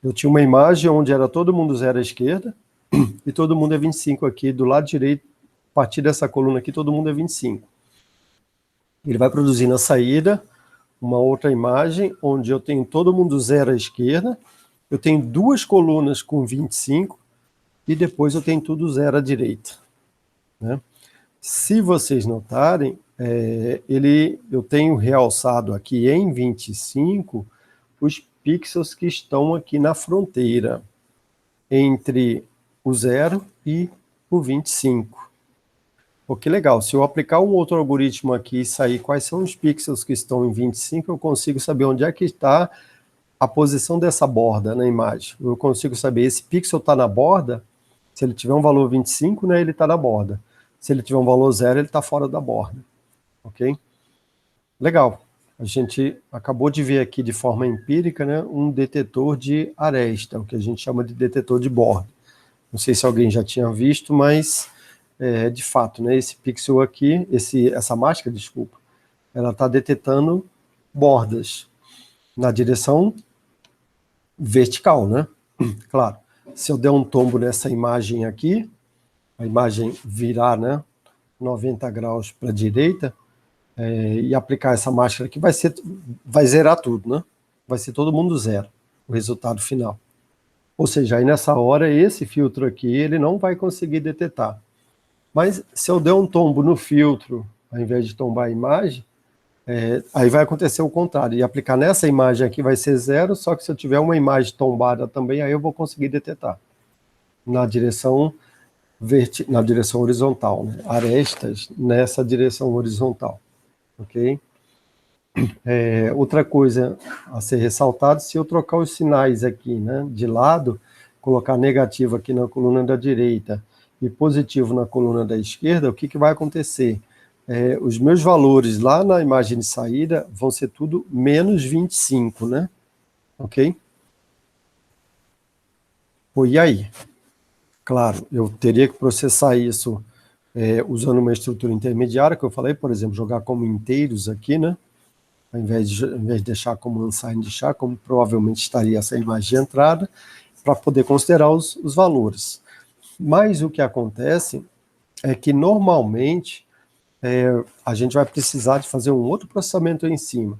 Eu tinha uma imagem onde era todo mundo 0 à esquerda, e todo mundo é 25 aqui, do lado direito, a partir dessa coluna aqui, todo mundo é 25. Ele vai produzir na saída uma outra imagem, onde eu tenho todo mundo 0 à esquerda, eu tenho duas colunas com 25, e depois eu tenho tudo 0 à direita, né? Se vocês notarem, eu tenho realçado aqui em 25 os pixels que estão aqui na fronteira, entre o 0 e o 25. Pô, que legal, se eu aplicar um outro algoritmo aqui e sair quais são os pixels que estão em 25, eu consigo saber onde é que está a posição dessa borda na imagem. Eu consigo saber, esse pixel está na borda, se ele tiver um valor 25, né, ele está na borda. Se ele tiver um valor 0, ele está fora da borda, ok? Legal, a gente acabou de ver aqui de forma empírica, né, um detetor de aresta, o que a gente chama de detetor de borda. Não sei se alguém já tinha visto, mas de fato, né, esse pixel aqui, essa máscara, desculpa, ela está detetando bordas na direção vertical, né? Claro, se eu der um tombo nessa imagem aqui, a imagem virar, né, 90 graus para a direita, e aplicar essa máscara aqui, vai zerar tudo, né? Vai ser todo mundo 0, o resultado final. Ou seja, aí nessa hora, esse filtro aqui, ele não vai conseguir detetar. Mas se eu der um tombo no filtro, ao invés de tombar a imagem, aí vai acontecer o contrário. E aplicar nessa imagem aqui vai ser 0, só que se eu tiver uma imagem tombada também, aí eu vou conseguir detectar. Na direção horizontal, né? Arestas nessa direção horizontal. Ok? Outra coisa a ser ressaltada, se eu trocar os sinais aqui, né, de lado, colocar negativo aqui na coluna da direita e positivo na coluna da esquerda, o que vai acontecer? Os meus valores lá na imagem de saída vão ser tudo menos 25, né? Ok? E aí? Claro, eu teria que processar isso usando uma estrutura intermediária, que eu falei, por exemplo, jogar como inteiros aqui, né? Ao invés de deixar como unsigned de char, como provavelmente estaria essa imagem de entrada, para poder considerar os valores. Mas o que acontece é que, normalmente, a gente vai precisar de fazer um outro processamento em cima.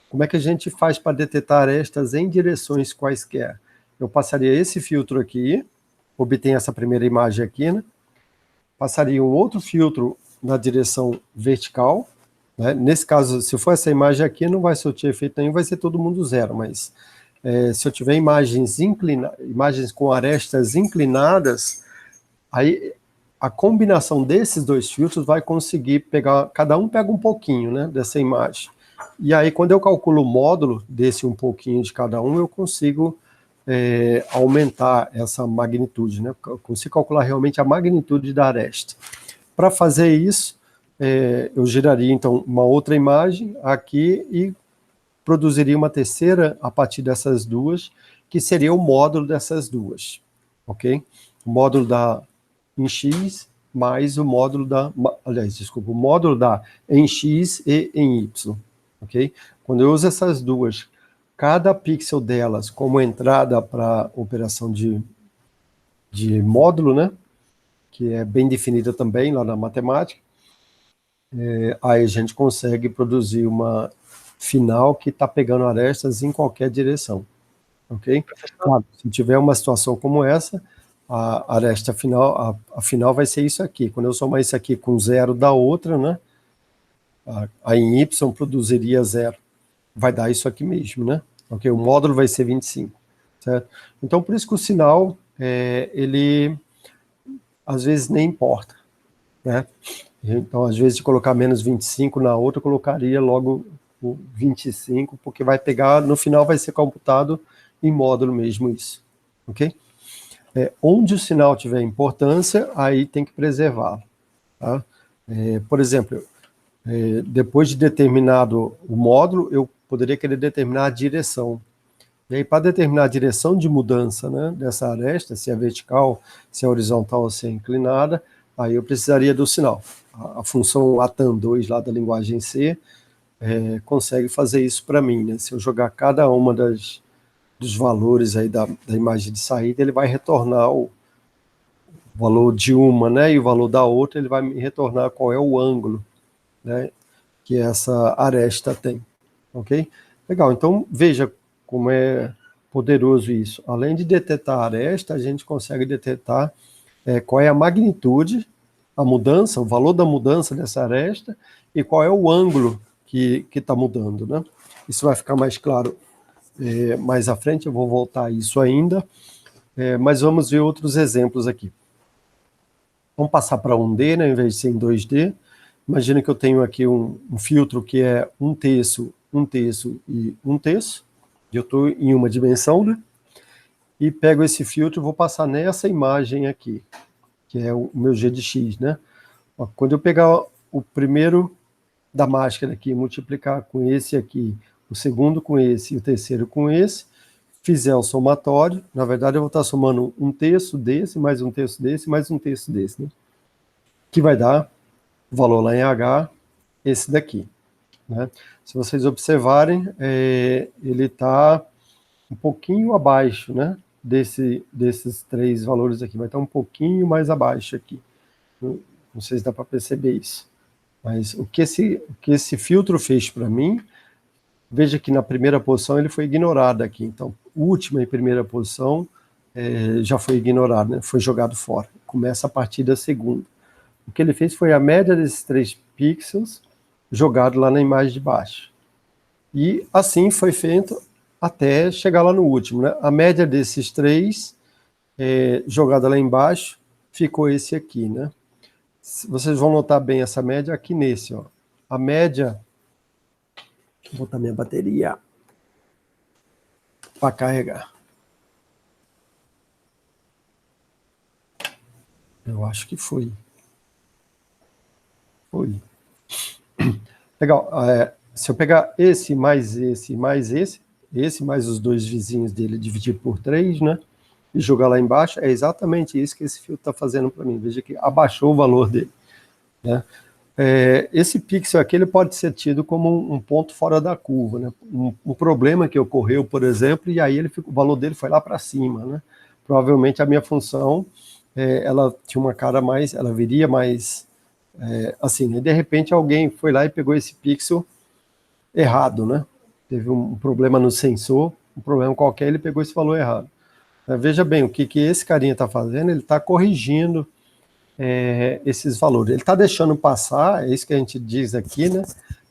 Como é que a gente faz para detectar arestas em direções quaisquer? Eu passaria esse filtro aqui, obtenho essa primeira imagem aqui, né? Passaria um outro filtro na direção vertical, né? Nesse caso, se for essa imagem aqui, não vai surtir efeito nenhum, vai ser todo mundo 0, mas se eu tiver imagens com arestas inclinadas, aí a combinação desses dois filtros vai conseguir pegar, cada um pega um pouquinho, né, dessa imagem. E aí, quando eu calculo o módulo desse um pouquinho de cada um, eu consigo aumentar essa magnitude, né? Eu consigo calcular realmente a magnitude da aresta. Para fazer isso, eu geraria, então, uma outra imagem aqui e produziria uma terceira a partir dessas duas, que seria o módulo dessas duas, ok? O módulo em X mais o módulo o módulo em X e em Y, ok? Quando eu uso essas duas, cada pixel delas como entrada para a operação de módulo, né? Que é bem definida também lá na matemática, aí a gente consegue produzir uma final que está pegando arestas em qualquer direção, ok? Claro, se tiver uma situação como essa, a aresta final, a final vai ser isso aqui. Quando eu somar isso aqui com 0 da outra, né? A em Y produziria 0. Vai dar isso aqui mesmo, né? Ok? O módulo vai ser 25, certo? Então, por isso que o sinal, ele às vezes nem importa, né? Então, às vezes, de colocar menos 25 na outra, eu colocaria logo o 25, porque vai pegar, no final vai ser computado em módulo mesmo isso, ok? Onde o sinal tiver importância, aí tem que preservá-lo, tá? Por exemplo, depois de determinado o módulo, eu poderia querer determinar a direção. E aí, para determinar a direção de mudança, né, dessa aresta, se é vertical, se é horizontal ou se é inclinada, aí eu precisaria do sinal. A função ATAN2 lá da linguagem C consegue fazer isso para mim, né? Se eu jogar cada uma dos valores aí da imagem de saída, ele vai retornar o valor de uma, né, e o valor da outra, ele vai me retornar qual é o ângulo, né, que essa aresta tem, ok? Legal, então veja como é poderoso isso. Além de detectar a aresta, a gente consegue detectar qual é a magnitude, a mudança, o valor da mudança dessa aresta e qual é o ângulo que está mudando, né? Isso vai ficar mais claro mais à frente, eu vou voltar a isso ainda, mas vamos ver outros exemplos aqui. Vamos passar para 1D, né, em vez de ser em 2D. Imagina que eu tenho aqui um filtro que é 1/3, 1/3 e 1/3, e eu estou em uma dimensão, né? E pego esse filtro e vou passar nessa imagem aqui, que é o meu G de X, né? Ó, quando eu pegar o primeiro da máscara aqui, multiplicar com esse aqui, o segundo com esse e o terceiro com esse, fizer o somatório, na verdade eu vou estar somando 1/3 desse, mais 1/3 desse, mais 1/3 desse, né? Que vai dar o valor lá em H, esse daqui, né? Se vocês observarem, ele está um pouquinho abaixo, né? Desses três valores aqui, vai estar um pouquinho mais abaixo aqui. Não sei se dá para perceber isso. Mas o que esse filtro fez para mim, veja que na primeira posição ele foi ignorado aqui. Então, última e primeira posição já foi ignorado, né? Foi jogado fora. Começa a partir da segunda. O que ele fez foi a média desses 3 pixels jogado lá na imagem de baixo. E assim foi feito até chegar lá no último, né? A média desses 3 jogada lá embaixo ficou esse aqui, né? Vocês vão notar bem essa média aqui nesse, ó. A média... Vou botar minha bateria para carregar. Eu acho que foi. Foi. Legal. Se eu pegar esse mais esse mais esse mais os 2 vizinhos dele, dividir por 3, né? E jogar lá embaixo, é exatamente isso que esse filtro está fazendo para mim. Veja que abaixou o valor dele, né? Esse pixel aqui ele pode ser tido como um ponto fora da curva, né? Um problema que ocorreu, por exemplo, e aí o valor dele foi lá para cima, né? Provavelmente a minha função, ela tinha uma cara mais, ela viria mais assim, né? De repente alguém foi lá e pegou esse pixel errado, né? Teve um problema no sensor, um problema qualquer, ele pegou esse valor errado. Veja bem, o que esse carinha está fazendo, ele está corrigindo esses valores. Ele está deixando passar, é isso que a gente diz aqui, né?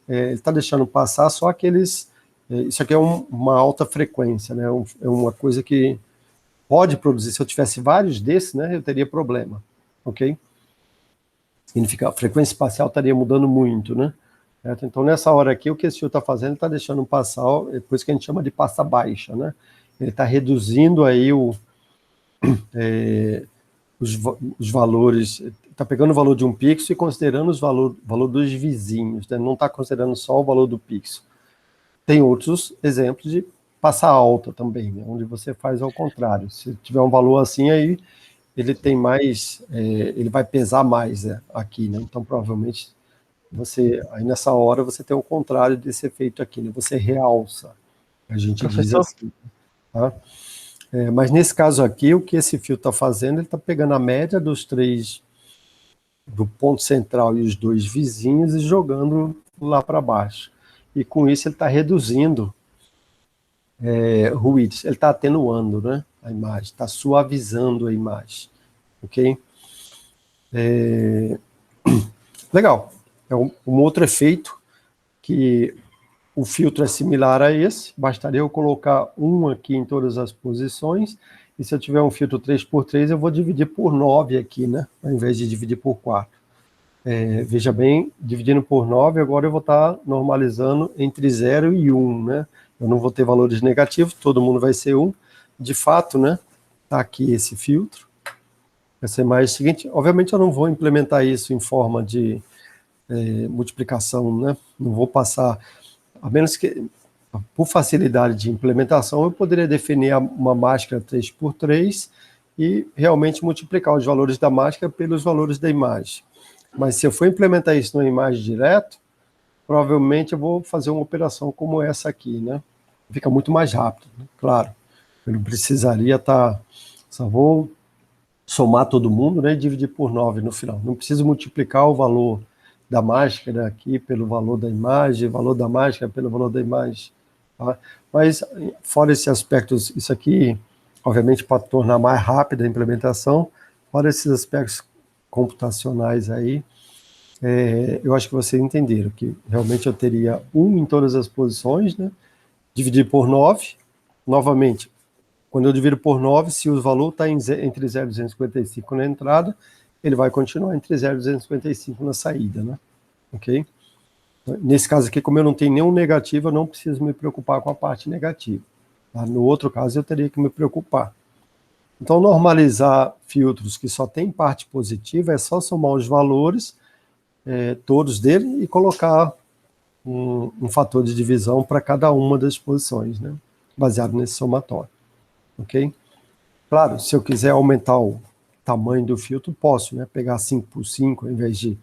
Ele está deixando passar só aqueles... isso aqui é uma alta frequência, né? É uma coisa que pode produzir. Se eu tivesse vários desses, né, eu teria problema, ok? Significa a frequência espacial estaria mudando muito, né? Certo? Então, nessa hora aqui, o que esse filtro está fazendo, ele está deixando passar, é por isso que a gente chama de passa baixa, né? Ele está reduzindo aí os valores, está pegando o valor de um pixel e considerando os valor dos vizinhos, né? Não está considerando só o valor do pixel. Tem outros exemplos de passar alta também, né? Onde você faz ao contrário. Se tiver um valor assim, aí ele tem mais, ele vai pesar mais aqui, né? Então, provavelmente, aí nessa hora, você tem o contrário desse efeito aqui, né? Você realça, a gente Professor, diz assim, tá? Mas nesse caso aqui, o que esse filtro está fazendo, ele está pegando a média dos 3, do ponto central e os 2 vizinhos e jogando lá para baixo. E com isso ele está reduzindo ruídos, ele está atenuando, né, a imagem, está suavizando a imagem, ok? Legal. É um outro efeito que o filtro é similar a esse, bastaria eu colocar um aqui em todas as posições, e se eu tiver um filtro 3x3, eu vou dividir por 9 aqui, né, ao invés de dividir por 4. Veja bem, dividindo por 9, agora eu vou estar normalizando entre 0 e 1, né? Eu não vou ter valores negativos, todo mundo vai ser 1. De fato, né, tá aqui esse filtro. Vai ser mais o seguinte, obviamente eu não vou implementar isso em forma de multiplicação, né? Não vou passar, a menos que, por facilidade de implementação, eu poderia definir uma máscara 3x3 e realmente multiplicar os valores da máscara pelos valores da imagem. Mas se eu for implementar isso numa imagem direto, provavelmente eu vou fazer uma operação como essa aqui, né? Fica muito mais rápido, né? Claro. Eu não precisaria só vou somar todo mundo, né, e dividir por 9 no final. Não preciso multiplicar o valor da máscara aqui pelo valor da imagem, o valor da máscara pelo valor da imagem. Tá? Mas, fora esses aspectos, isso aqui, obviamente, para tornar mais rápida a implementação, fora esses aspectos computacionais aí, eu acho que vocês entenderam que realmente eu teria 1 em todas as posições, né? Dividir por 9, novamente, quando eu divido por 9, se o valor está entre 0 e 255 na entrada, ele vai continuar entre 0 e 255 na saída, né? Ok? Nesse caso aqui, como eu não tenho nenhum negativo, eu não preciso me preocupar com a parte negativa. Tá? No outro caso, eu teria que me preocupar. Então, normalizar filtros que só tem parte positiva é só somar os valores todos dele e colocar um fator de divisão para cada uma das posições, né? Baseado nesse somatório, ok? Claro, se eu quiser aumentar o tamanho do filtro, posso, né? Pegar 5x5 ao invés de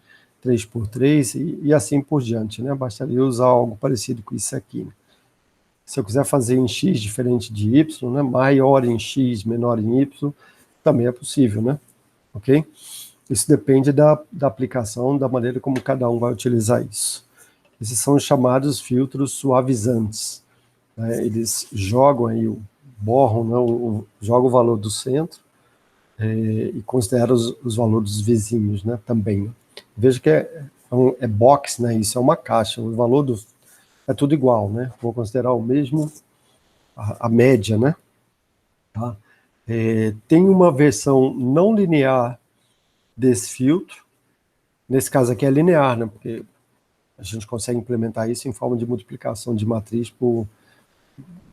3x3 e assim por diante, né? Bastaria usar algo parecido com isso aqui, né? Se eu quiser fazer em x diferente de y, né? Maior em x, menor em y, também é possível, né? Ok? Isso depende da aplicação, da maneira como cada um vai utilizar isso. Esses são os chamados filtros suavizantes, né? Eles jogam aí, borram, né? Jogam o valor do centro e consideram os valores dos vizinhos, né? Também. Né? Veja que é box, né? Isso é uma caixa. O valor é tudo igual, né? Vou considerar o mesmo, a média, né? Tá? Tem uma versão não linear desse filtro. Nesse caso aqui é linear, né? Porque a gente consegue implementar isso em forma de multiplicação de matriz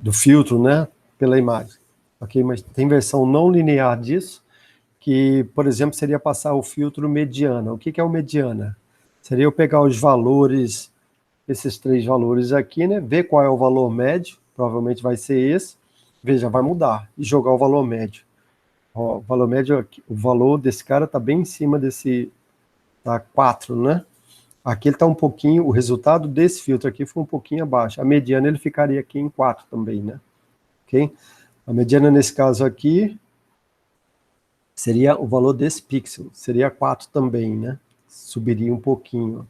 do filtro, né? Pela imagem. Ok? Mas tem versão não linear disso, que, por exemplo, seria passar o filtro mediana. O que é o mediana? Seria eu pegar os valores, esses 3 valores aqui, né? Ver qual é o valor médio, provavelmente vai ser esse. Veja, vai mudar, e jogar o valor médio. Ó, o valor médio, o valor desse cara está bem em cima desse, tá 4, né? Aqui ele está um pouquinho, o resultado desse filtro aqui foi um pouquinho abaixo. A mediana ele ficaria aqui em 4 também, né? Ok? A mediana nesse caso aqui seria o valor desse pixel, seria 4 também, né? Subiria um pouquinho.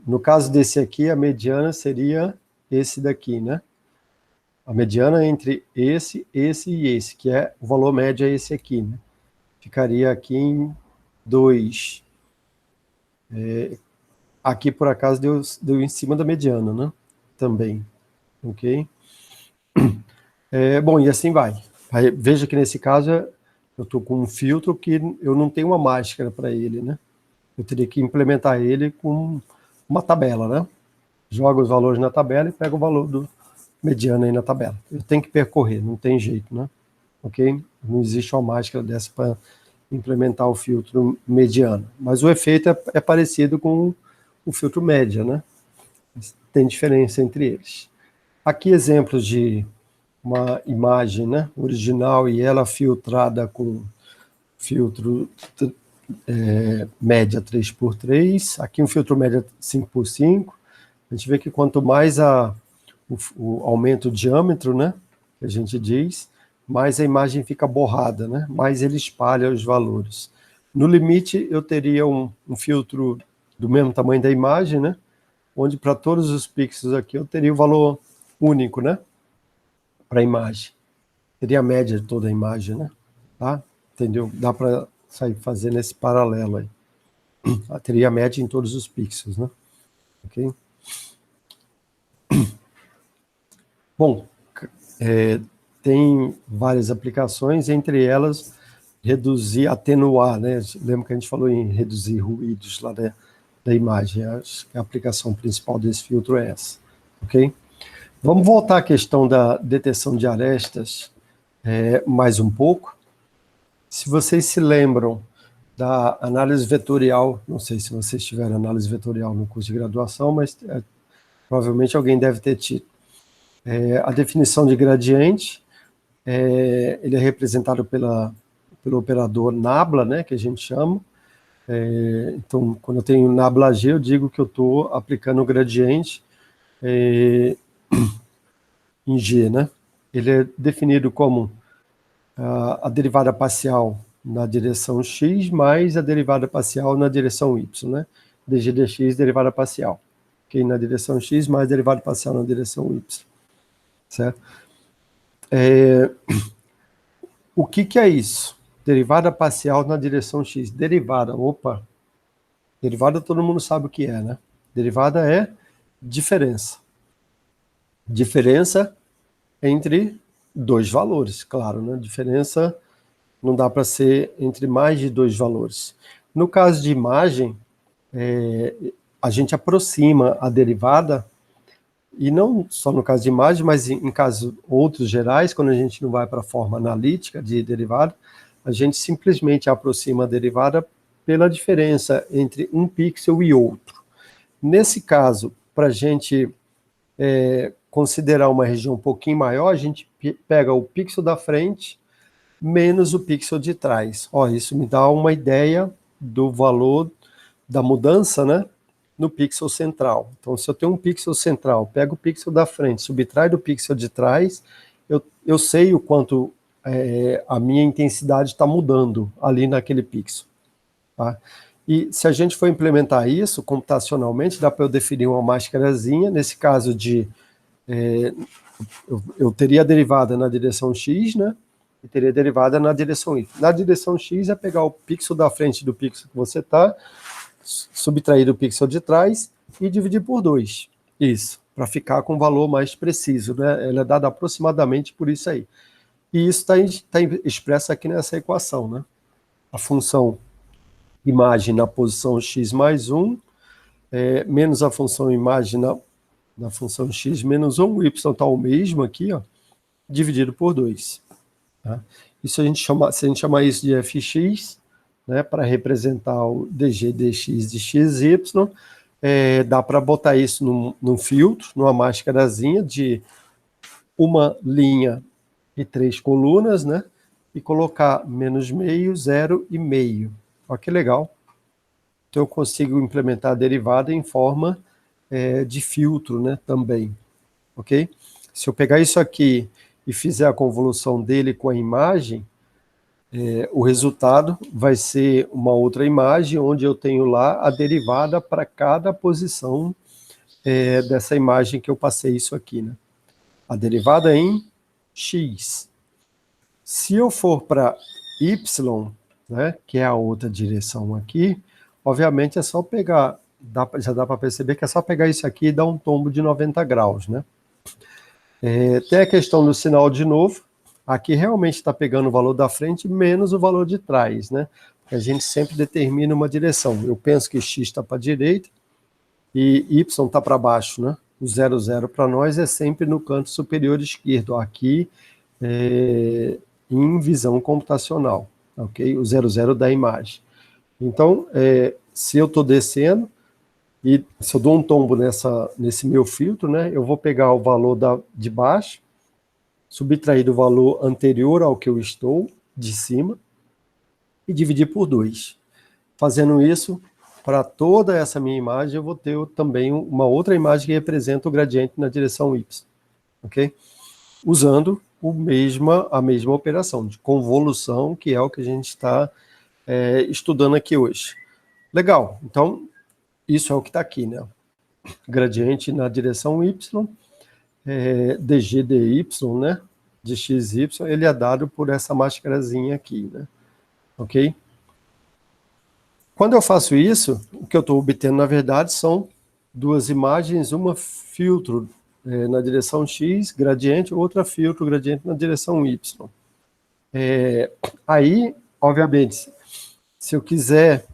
No caso desse aqui, a mediana seria esse daqui, né? A mediana entre esse e esse, que é o valor médio é esse aqui, né? Ficaria aqui em 2. Aqui, por acaso, deu em cima da mediana, né? Também, ok? Bom, e assim vai. Aí, veja que nesse caso eu estou com um filtro que eu não tenho uma máscara para ele, né? Eu teria que implementar ele com uma tabela, né? Joga os valores na tabela e pega o valor do mediano aí na tabela. Eu tenho que percorrer, não tem jeito, né? Ok? Não existe uma máscara dessa para implementar o filtro mediano. Mas o efeito é parecido com o filtro média, né? Tem diferença entre eles. Aqui exemplos de uma imagem, né, original e ela filtrada com filtro média 3x3, aqui um filtro média 5x5. A gente vê que quanto mais o aumento o diâmetro, né, que a gente diz, mais a imagem fica borrada, né, mais ele espalha os valores. No limite, eu teria um filtro do mesmo tamanho da imagem, né, onde para todos os pixels aqui eu teria o valor único, né, para a imagem. Seria a média de toda a imagem, né? Tá? Entendeu? Dá para sair fazendo esse paralelo aí. Teria a média em todos os pixels, né? Ok? Bom, tem várias aplicações, entre elas reduzir, atenuar, né? Lembra que a gente falou em reduzir ruídos lá da imagem. Acho que a aplicação principal desse filtro é essa, ok? Vamos voltar à questão da detecção de arestas mais um pouco. Se vocês se lembram da análise vetorial, não sei se vocês tiveram análise vetorial no curso de graduação, mas provavelmente alguém deve ter tido. A definição de gradiente, ele é representado pelo operador nabla, né, que a gente chama. Então, quando eu tenho nabla G, eu digo que eu estou aplicando o gradiente em G, né? Ele é definido como a derivada parcial na direção x mais a derivada parcial na direção y, né? dg dx, derivada parcial. Okay? Na direção x mais derivada parcial na direção y. Certo? O que é isso? Derivada parcial na direção x. Derivada, opa. Derivada todo mundo sabe o que é, né? Derivada é diferença. Diferença entre dois valores, claro, né? Diferença não dá para ser entre mais de dois valores. No caso de imagem, a gente aproxima a derivada, e não só no caso de imagem, mas em casos outros gerais, quando a gente não vai para a forma analítica de derivada, a gente simplesmente aproxima a derivada pela diferença entre um pixel e outro. Nesse caso, para a gente considerar uma região um pouquinho maior, a gente pega o pixel da frente menos o pixel de trás. Ó, isso me dá uma ideia do valor da mudança, né, no pixel central. Então, se eu tenho um pixel central, pego o pixel da frente, subtrai do pixel de trás, eu sei o quanto a minha intensidade está mudando ali naquele pixel. Tá? E se a gente for implementar isso computacionalmente, dá para eu definir uma máscarazinha, nesse caso de eu teria a derivada na direção x, né? E teria derivada na direção y. Na direção x é pegar o pixel da frente do pixel que você está, subtrair o pixel de trás e dividir por 2. Isso, para ficar com um valor mais preciso, né? Ela é dada aproximadamente por isso aí. E isso está expresso aqui nessa equação, né? A função imagem na posição x mais 1, menos a função imagem na função x menos 1, o y está o mesmo aqui, ó, dividido por 2. Tá? Isso se a gente chamar isso de fx, né, para representar o dg, dx de xy, dá para botar isso num filtro, numa máscarazinha de uma linha e 3 colunas, né, e colocar menos meio, 0 e meio. Olha que legal. Então eu consigo implementar a derivada em forma de filtro, né, também, ok? Se eu pegar isso aqui e fizer a convolução dele com a imagem, o resultado vai ser uma outra imagem, onde eu tenho lá a derivada para cada posição dessa imagem que eu passei isso aqui, né? A derivada em x. Se eu for para y, né, que é a outra direção aqui, obviamente é só pegar, já dá para perceber que é só pegar isso aqui e dar um tombo de 90 graus, né? Tem a questão do sinal de novo. Aqui realmente está pegando o valor da frente menos o valor de trás, né? A gente sempre determina uma direção. Eu penso que x está para a direita e y está para baixo, né? O 0, 0 para nós é sempre no canto superior esquerdo, aqui em visão computacional, ok? O 0, 0 da imagem. Então, se eu estou descendo, e se eu dou um tombo nesse meu filtro, né, eu vou pegar o valor de baixo, subtrair do valor anterior ao que eu estou, de cima, e dividir por 2. Fazendo isso, para toda essa minha imagem, eu vou ter também uma outra imagem que representa o gradiente na direção y, ok? Usando a mesma operação de convolução, que é o que a gente está estudando aqui hoje. Legal, então, isso é o que está aqui, né? Gradiente na direção y, dg dy, né? De xy, ele é dado por essa máscarazinha aqui, né? Ok? Quando eu faço isso, o que eu estou obtendo, na verdade, são duas imagens, uma filtro na direção x, gradiente, outra filtro, gradiente na direção y. Aí, obviamente, se eu quiser,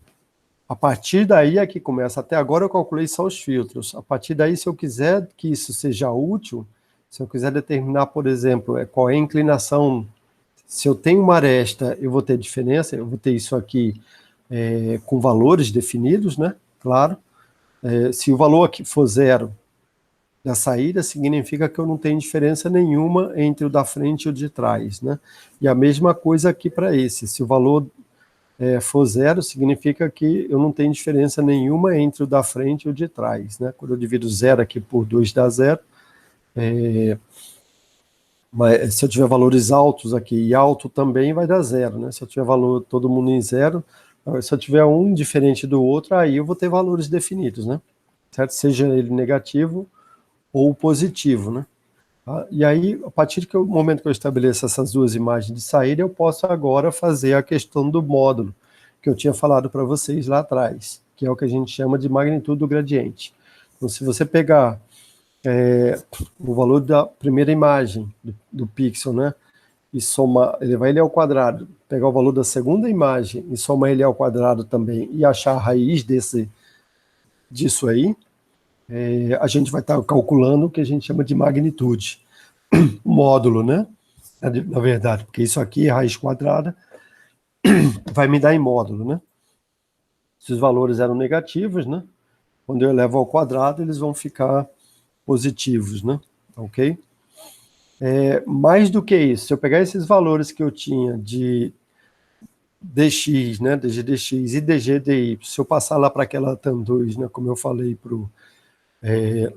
a partir daí é que começa. Até agora eu calculei só os filtros. A partir daí, se eu quiser que isso seja útil, se eu quiser determinar, por exemplo, qual é a inclinação, se eu tenho uma aresta, eu vou ter diferença, eu vou ter isso aqui com valores definidos, né? Claro. Se o valor aqui for 0 da saída, significa que eu não tenho diferença nenhuma entre o da frente e o de trás, né? E a mesma coisa aqui para esse. Se o valor for 0, significa que eu não tenho diferença nenhuma entre o da frente e o de trás, né? Quando eu divido 0 aqui por 2 dá 0. Mas se eu tiver valores altos aqui, e alto também vai dar 0, né? Se eu tiver valor todo mundo em 0, se eu tiver um diferente do outro, aí eu vou ter valores definidos, né? Certo? Seja ele negativo ou positivo, né? E aí, a partir do momento que eu estabeleço essas duas imagens de saída, eu posso agora fazer a questão do módulo, que eu tinha falado para vocês lá atrás, que é o que a gente chama de magnitude do gradiente. Então, se você pegar o valor da primeira imagem do pixel, né, e somar, elevar ele ao quadrado, pegar o valor da segunda imagem e somar ele ao quadrado também, e achar a raiz disso aí, a gente vai estar calculando o que a gente chama de magnitude. Módulo, né? Na verdade, porque isso aqui, raiz quadrada, vai me dar em módulo, né? Se os valores eram negativos, né? Quando eu elevo ao quadrado, eles vão ficar positivos, né? Ok? Mais do que isso, se eu pegar esses valores que eu tinha de dx, né? dg dx e dg dy, se eu passar lá para aquela TAN2, né? Como eu falei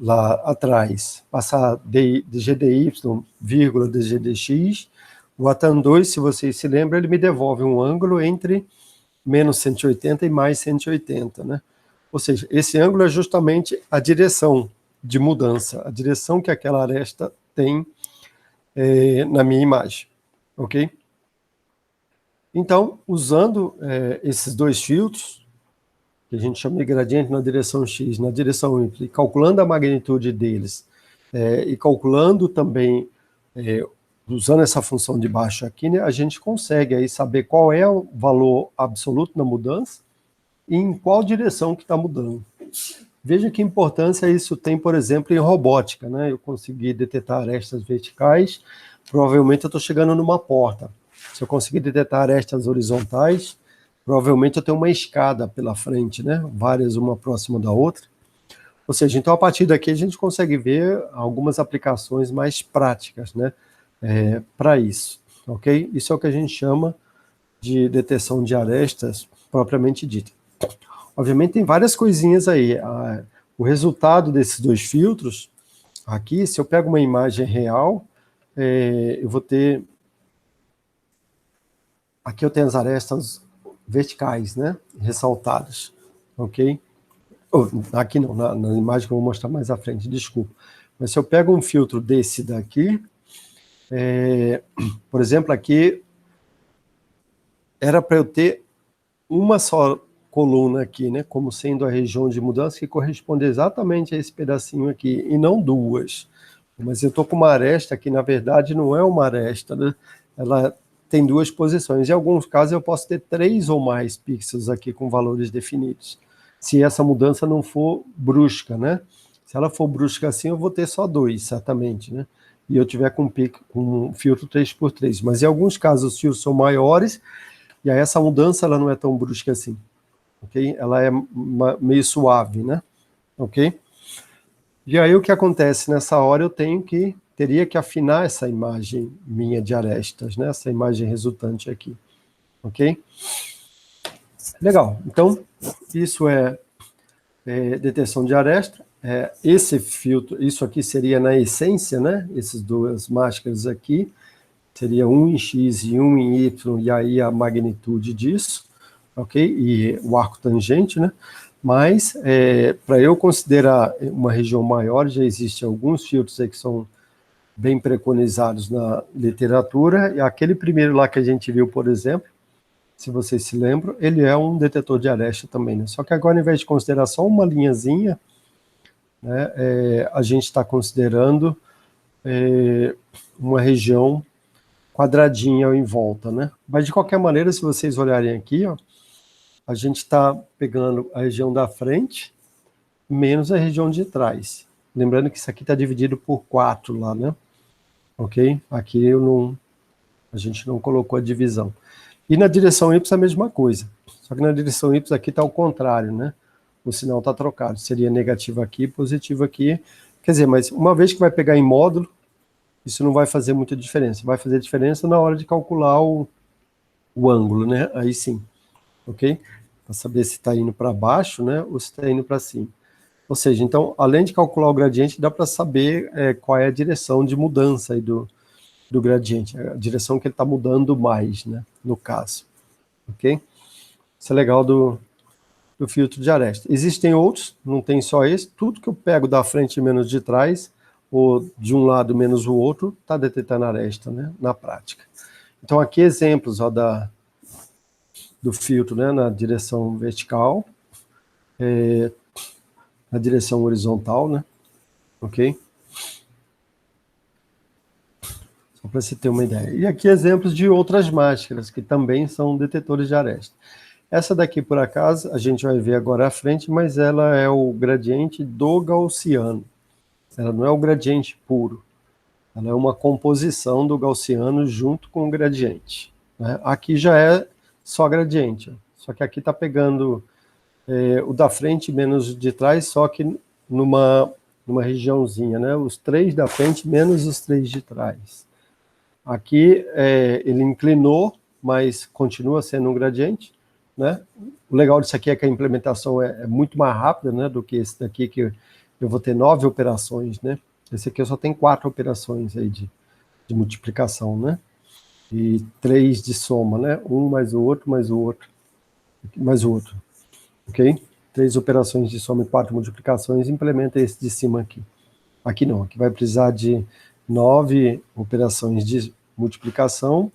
lá atrás, passar dg dy, vírgula dg dx, o ATAN2, se vocês se lembram, ele me devolve um ângulo entre menos 180 e mais 180, né? Ou seja, esse ângulo é justamente a direção de mudança, a direção que aquela aresta tem na minha imagem, ok? Então, usando esses dois filtros, que a gente chama de gradiente na direção X, na direção Y, e calculando a magnitude deles, e calculando também, usando essa função de baixo aqui, né, a gente consegue aí saber qual é o valor absoluto na mudança e em qual direção que está mudando. Veja que importância isso tem, por exemplo, em robótica, né? Eu consegui detectar arestas verticais, provavelmente eu estou chegando numa porta. Se eu conseguir detectar arestas horizontais, provavelmente eu tenho uma escada pela frente, né? Várias, uma próxima da outra. Ou seja, então a partir daqui a gente consegue ver algumas aplicações mais práticas, né? Para isso, ok? Isso é o que a gente chama de detecção de arestas propriamente dita. Obviamente tem várias coisinhas aí. O resultado desses dois filtros, aqui, se eu pego uma imagem real, eu vou ter... Aqui eu tenho as arestas verticais, né? Ressaltadas, ok? Aqui não, na imagem que eu vou mostrar mais à frente, desculpa. Mas se eu pego um filtro desse daqui, por exemplo, aqui era para eu ter uma só coluna aqui, né, como sendo a região de mudança que corresponde exatamente a esse pedacinho aqui, e não duas. Mas eu estou com uma aresta que, na verdade, não é uma aresta, né? Ela tem duas posições. Em alguns casos, eu posso ter 3 ou mais pixels aqui com valores definidos, se essa mudança não for brusca, né? Se ela for brusca assim, eu vou ter só 2, certamente, né? E eu tiver com um filtro 3x3. Mas em alguns casos, os filtros são maiores, e aí essa mudança ela não é tão brusca assim, ok? Ela é meio suave, né? Ok? E aí o que acontece nessa hora, eu teria que afinar essa imagem minha de arestas, né? Essa imagem resultante aqui, ok? Legal, então isso é detecção de aresta. Esse filtro, isso aqui seria na essência, né? Essas duas máscaras aqui, seria um em X e um em Y, e aí a magnitude disso, ok? E o arco tangente, né? Mas, para eu considerar uma região maior, já existem alguns filtros aí que são bem preconizados na literatura, e aquele primeiro lá que a gente viu, por exemplo, se vocês se lembram, ele é um detetor de aresta também, né? Só que agora, ao invés de considerar só uma linhazinha, né, a gente está considerando uma região quadradinha em volta, né? Mas, de qualquer maneira, se vocês olharem aqui, ó, a gente está pegando a região da frente menos a região de trás. Lembrando que isso aqui está dividido por 4 lá, né? Ok? Aqui a gente não colocou a divisão. E na direção Y a mesma coisa. Só que na direção Y aqui está ao contrário, né? O sinal está trocado. Seria negativo aqui, positivo aqui. Quer dizer, mas uma vez que vai pegar em módulo, isso não vai fazer muita diferença. Vai fazer diferença na hora de calcular o ângulo, né? Aí sim, ok? Para saber se está indo para baixo, né? Ou se está indo para cima. Ou seja, então, além de calcular o gradiente, dá para saber qual é a direção de mudança aí do gradiente, a direção que ele está mudando mais, né, no caso. Ok? Isso é legal do filtro de aresta. Existem outros, não tem só esse. Tudo que eu pego da frente menos de trás, ou de um lado menos o outro, está detectando aresta, né, na prática. Então, aqui exemplos ó, do filtro, né, na direção vertical, na direção horizontal, né? Ok? Só para você ter uma ideia. E aqui exemplos de outras máscaras, que também são detetores de aresta. Essa daqui, por acaso, a gente vai ver agora à frente, mas ela é o gradiente do gaussiano. Ela não é o gradiente puro. Ela é uma composição do gaussiano junto com o gradiente, né? Aqui já é só gradiente. Só que aqui está pegando o da frente menos de trás, só que numa regiãozinha, né? Os 3 da frente menos os 3 de trás. Aqui ele inclinou, mas continua sendo um gradiente, né? O legal disso aqui é que a implementação é muito mais rápida, né, do que esse daqui, que eu vou ter 9 operações, né? Esse aqui eu só tenho 4 operações aí de multiplicação, né? E 3 de soma, né? Um mais o outro, mais o outro, mais o outro, ok? 3 operações de soma e 4 multiplicações, implementa esse de cima aqui. Aqui não, aqui vai precisar de 9 operações de multiplicação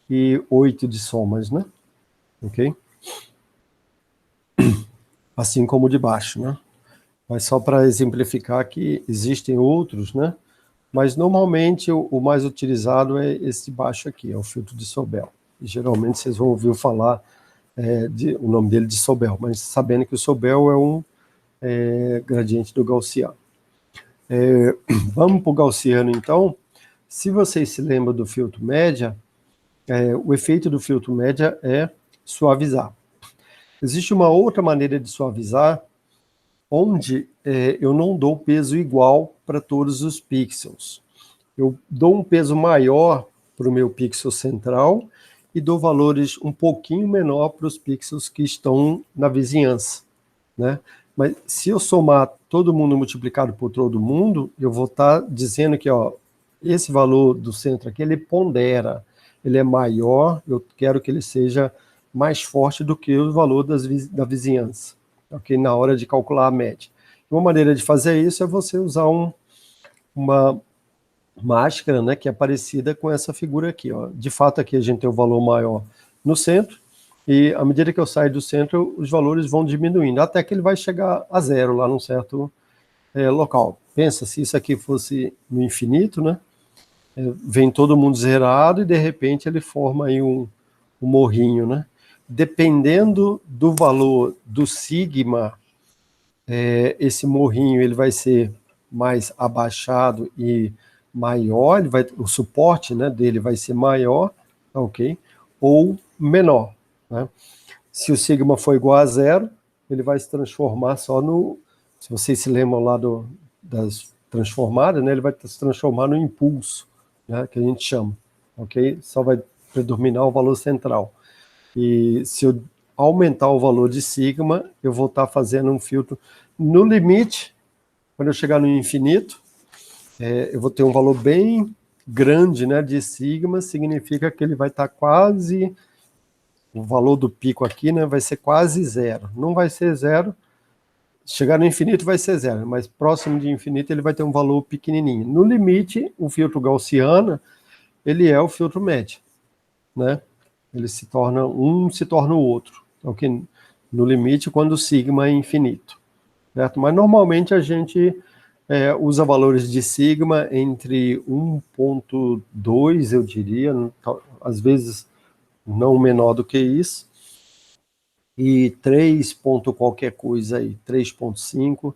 e 8 de somas, né? Ok? assim como o de baixo, né? Mas só para exemplificar que existem outros, né? Mas normalmente o mais utilizado é esse de baixo aqui, é o filtro de Sobel. E geralmente vocês vão ouvir falar o nome dele de Sobel, mas sabendo que o Sobel é um gradiente do Gaussiano. Vamos para o Gaussiano, então. Se vocês se lembram do filtro média, o efeito do filtro média é suavizar. Existe uma outra maneira de suavizar, onde eu não dou peso igual para todos os pixels. Eu dou um peso maior para o meu pixel central e dou valores um pouquinho menor para os pixels que estão na vizinhança, né? Mas se eu somar todo mundo multiplicado por todo mundo, eu vou estar dizendo que esse valor do centro aqui, ele pondera, ele é maior, eu quero que ele seja mais forte do que o valor da vizinhança, ok? Na hora de calcular a média. Uma maneira de fazer isso é você usar uma máscara, né, que é parecida com essa figura aqui, ó. De fato, aqui a gente tem o valor maior no centro, e à medida que eu saio do centro, os valores vão diminuindo, até que ele vai chegar a zero lá num certo local. Pensa, se isso aqui fosse no infinito, né, vem todo mundo zerado e de repente ele forma aí um morrinho, né? Dependendo do valor do sigma, esse morrinho ele vai ser mais abaixado e maior, o suporte, né, dele vai ser maior, ok? Ou menor, né? Se o sigma for igual a zero, ele vai se transformar só no... Se vocês se lembram lá das transformadas, né, ele vai se transformar no impulso, né, que a gente chama, ok? Só vai predominar o valor central. E se eu aumentar o valor de sigma, eu vou estar fazendo um filtro no limite. Quando eu chegar no infinito, eu vou ter um valor bem grande, né, de sigma, significa que ele vai estar quase... O valor do pico aqui, né, vai ser quase zero. Não vai ser zero, chegar no infinito vai ser zero, mas próximo de infinito ele vai ter um valor pequenininho. No limite, o filtro gaussiano, ele é o filtro médio, né? Ele se torna o outro, ok? No limite, quando o sigma é infinito, certo? Mas normalmente a gente usa valores de sigma entre 1.2, eu diria, às vezes não menor do que isso, e 3 ponto qualquer coisa aí, 3.5,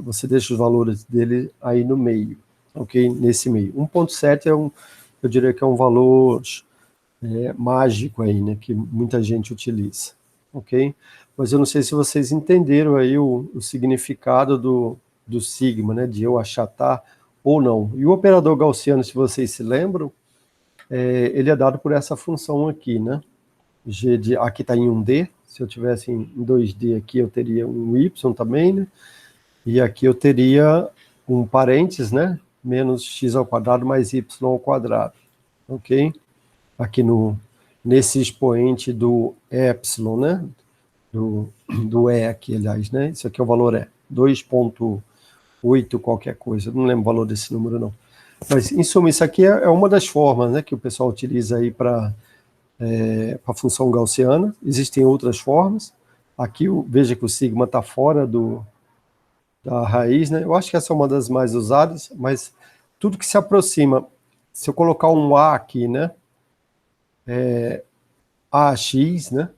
você deixa os valores dele aí no meio, ok? Nesse meio. 1.7 eu diria que é um valor mágico aí, né, que muita gente utiliza, ok? Mas eu não sei se vocês entenderam aí o significado do sigma, né, de eu achatar ou não. E o operador gaussiano, se vocês se lembram, ele é dado por essa função aqui, né? Aqui está em 1D, se eu tivesse em 2D aqui eu teria um y também, né? E aqui eu teria um parênteses, né? Menos x ao quadrado mais y ao quadrado, ok? Aqui nesse expoente do epsilon, né? Do E aqui, aliás, né? Isso aqui é o valor E, 2.8 qualquer coisa, não lembro o valor desse número não. Mas, em suma, isso aqui é uma das formas, né, que o pessoal utiliza aí para a função gaussiana. Existem outras formas. Aqui, veja que o sigma está fora da raiz, né? Eu acho que essa é uma das mais usadas, mas tudo que se aproxima, se eu colocar um A aqui, né? AX, né?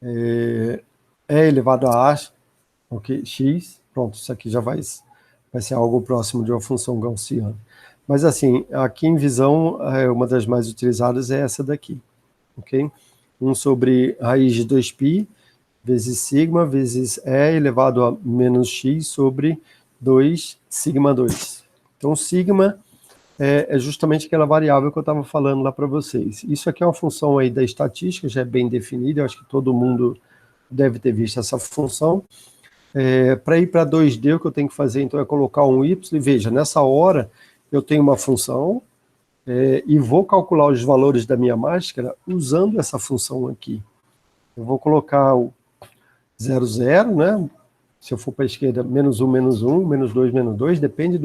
E elevado a A, ok? X, pronto, isso aqui já vai ser algo próximo de uma função gaussiana. Mas assim, aqui em visão, uma das mais utilizadas é essa daqui, ok? 1 sobre raiz de 2π vezes sigma vezes E elevado a menos x sobre 2 sigma 2. Então, sigma é justamente aquela variável que eu estava falando lá para vocês. Isso aqui é uma função aí da estatística, já é bem definida, eu acho que todo mundo deve ter visto essa função. Para ir para 2D, o que eu tenho que fazer, então, é colocar um y, e veja, nessa hora, eu tenho uma função, e vou calcular os valores da minha máscara usando essa função aqui. Eu vou colocar o 0, 0, né? Se eu for para a esquerda, menos 1, menos 1, menos 2, menos 2, depende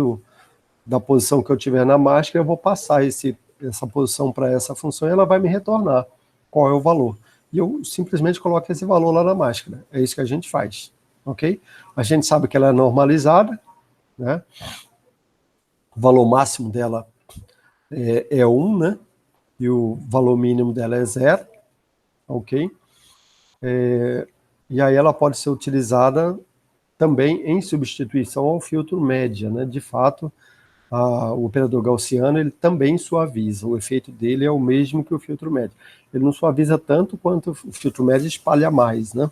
da posição que eu tiver na máscara, eu vou passar essa posição para essa função e ela vai me retornar qual é o valor. e eu simplesmente coloco esse valor lá na máscara. É isso que a gente faz, ok? A gente sabe que ela é normalizada, né? O valor máximo dela é 1, né? E o valor mínimo dela é 0, ok? E aí ela pode ser utilizada também em substituição ao filtro média, né? De fato, o operador gaussiano ele também suaviza, o efeito dele é o mesmo que o filtro médio. Ele não suaviza tanto quanto o filtro médio espalha mais, né?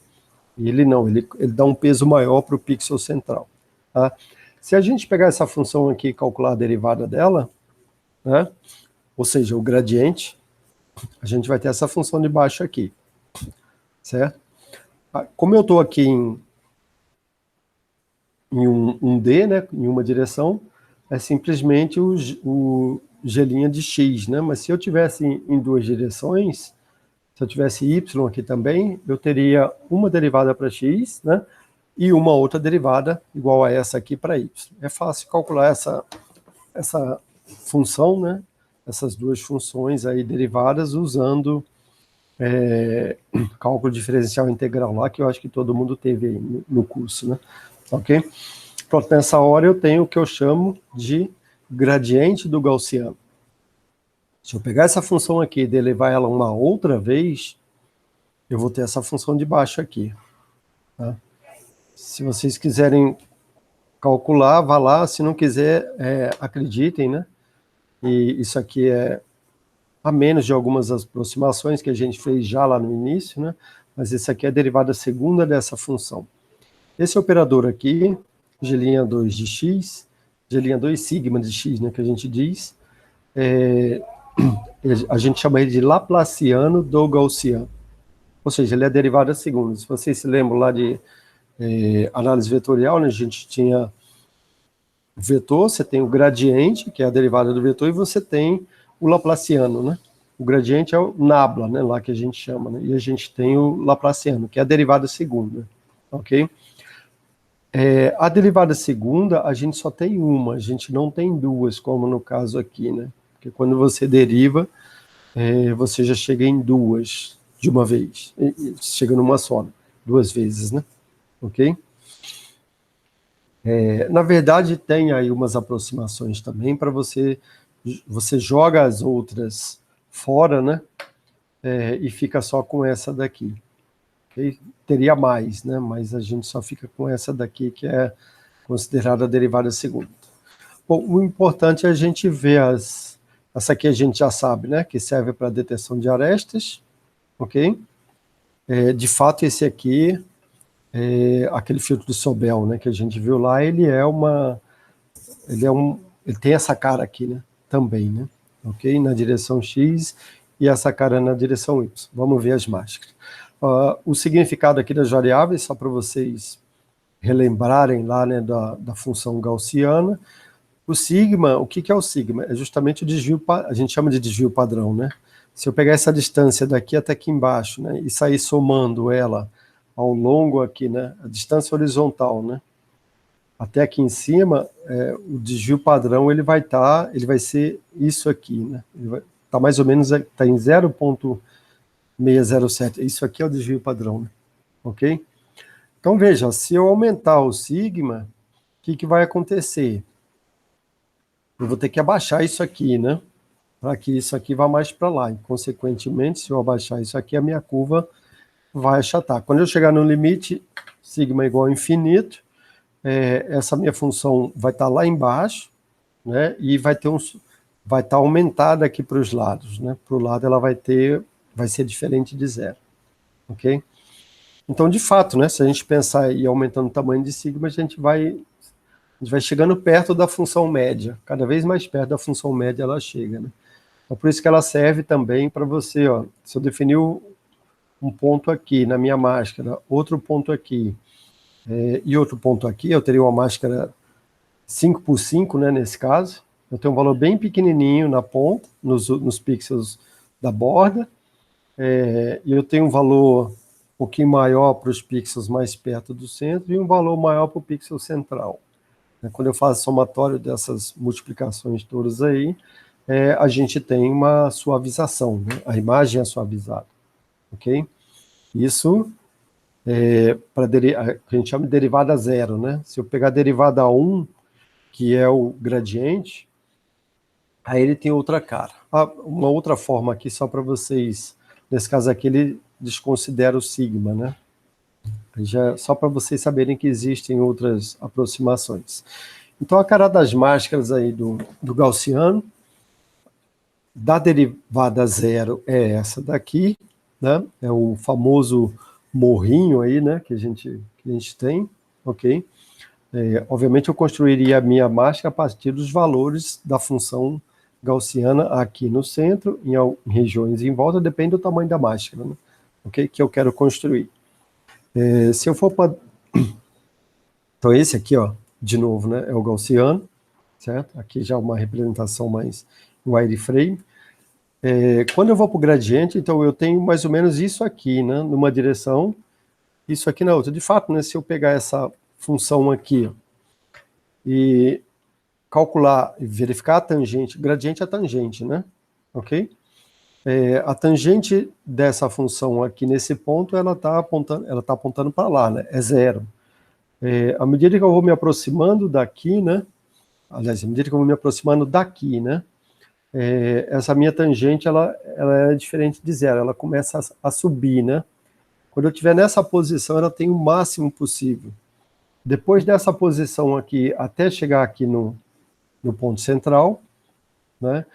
E ele não, ele dá um peso maior para o pixel central. Tá? Se a gente pegar essa função aqui e calcular a derivada dela, né? Ou seja, o gradiente, a gente vai ter essa função de baixo aqui, certo? Como eu estou aqui em um D, né, em uma direção, é simplesmente o g' de x, né? Mas se eu tivesse em duas direções, se eu tivesse y aqui também, eu teria uma derivada para x, né? E uma outra derivada igual a essa aqui para y. É fácil calcular essa função, né? Essas duas funções aí derivadas usando cálculo diferencial integral lá, que eu acho que todo mundo teve aí no curso, né? Ok? Pronto, nessa hora eu tenho o que eu chamo de gradiente do gaussiano. Se eu pegar essa função aqui e elevar ela uma outra vez, eu vou ter essa função de baixo aqui. Tá? Se vocês quiserem calcular, vá lá. Se não quiser, acreditem, né? E isso aqui é a menos de algumas aproximações que a gente fez já lá no início, né? Mas esse aqui é a derivada segunda dessa função. Esse operador aqui, g'2 de x, g'2 sigma de x, né, que a gente diz, a gente chama ele de Laplaciano do Gaussiano. Ou seja, ele é a derivada segunda. Se vocês se lembram lá de análise vetorial, né, a gente tinha o vetor, você tem o gradiente, que é a derivada do vetor, e você tem o Laplaciano, né? O gradiente é o nabla, né, lá que a gente chama, né? E a gente tem o Laplaciano, que é a derivada segunda, ok? A derivada segunda, a gente só tem uma, a gente não tem duas, como no caso aqui, né? Porque quando você deriva, você já chega em duas de uma vez, chega numa só, né? Duas vezes, né? Ok? Na verdade, tem aí umas aproximações também para você joga as outras fora, né? E fica só com essa daqui. Okay? Teria mais, né? Mas a gente só fica com essa daqui, que é considerada a derivada segunda. Bom, o importante é a gente ver essa aqui a gente já sabe, né? Que serve para detecção de arestas, ok? De fato, esse aqui, aquele filtro de Sobel, né? Que a gente viu lá, ele tem essa cara aqui, né? Também, né? Ok? Na direção X e essa cara na direção Y. Vamos ver as máscaras. O significado aqui das variáveis, só para vocês relembrarem lá, né, da função gaussiana. O sigma, o que é o sigma? É justamente o desvio, a gente chama de desvio padrão, né? Se eu pegar essa distância daqui até aqui embaixo, né, e sair somando ela ao longo aqui, né, a distância horizontal, né, até aqui em cima, o desvio padrão ele vai ser isso aqui, né? Ele vai estar mais ou menos em 0,607. Isso aqui é o desvio padrão, né? Ok? Então veja, se eu aumentar o sigma, o que vai acontecer? Eu vou ter que abaixar isso aqui, né? Para que isso aqui vá mais para lá. E, consequentemente, se eu abaixar isso aqui, a minha curva vai achatar. Quando eu chegar no limite, sigma igual a infinito, essa minha função vai estar lá embaixo, né? E vai estar aumentada aqui para os lados, né? Para o lado ela vai ser diferente de zero, ok? Então, de fato, né? Se a gente pensar em aumentando o tamanho de sigma, a gente vai chegando perto da função média, cada vez mais perto da função média ela chega, né? Então, por isso que ela serve também para você, ó, se eu definir um ponto aqui na minha máscara, outro ponto aqui, e outro ponto aqui, eu teria uma máscara 5x5, né, nesse caso, eu tenho um valor bem pequenininho na ponta, nos pixels da borda, e eu tenho um valor um pouquinho maior para os pixels mais perto do centro e um valor maior para o pixel central. Quando eu faço somatório dessas multiplicações todas aí, a gente tem uma suavização, né? A imagem é suavizada, ok? Isso para a gente chama de derivada zero, né? Se eu pegar a derivada 1, que é o gradiente, aí ele tem outra cara. Uma outra forma aqui, só para vocês, nesse caso aqui, ele desconsidera o sigma, né? Já, só para vocês saberem que existem outras aproximações. Então, a cara das máscaras aí do gaussiano, da derivada zero é essa daqui, né? É o famoso morrinho aí, né? Que a gente tem, ok? Obviamente, eu construiria a minha máscara a partir dos valores da função gaussiana aqui no centro, em regiões em volta, depende do tamanho da máscara, né? Ok? Que eu quero construir. Se eu for para... Então, esse aqui, ó, de novo, né? É o gaussiano, certo? Aqui já uma representação mais wireframe. Quando eu vou para o gradiente, então eu tenho mais ou menos isso aqui, né? Numa direção, isso aqui na outra. De fato, né? Se eu pegar essa função aqui, ó, e calcular e verificar a tangente, gradiente é a tangente, né? Ok? A tangente dessa função aqui nesse ponto, ela está apontando para lá, né? É zero. À medida que eu vou me aproximando daqui, né? Aliás, à medida que eu vou me aproximando daqui, né? Essa minha tangente, ela é diferente de zero, ela começa a subir, né? Quando eu estiver nessa posição, ela tem o máximo possível. Depois dessa posição aqui, até chegar aqui no ponto central, né?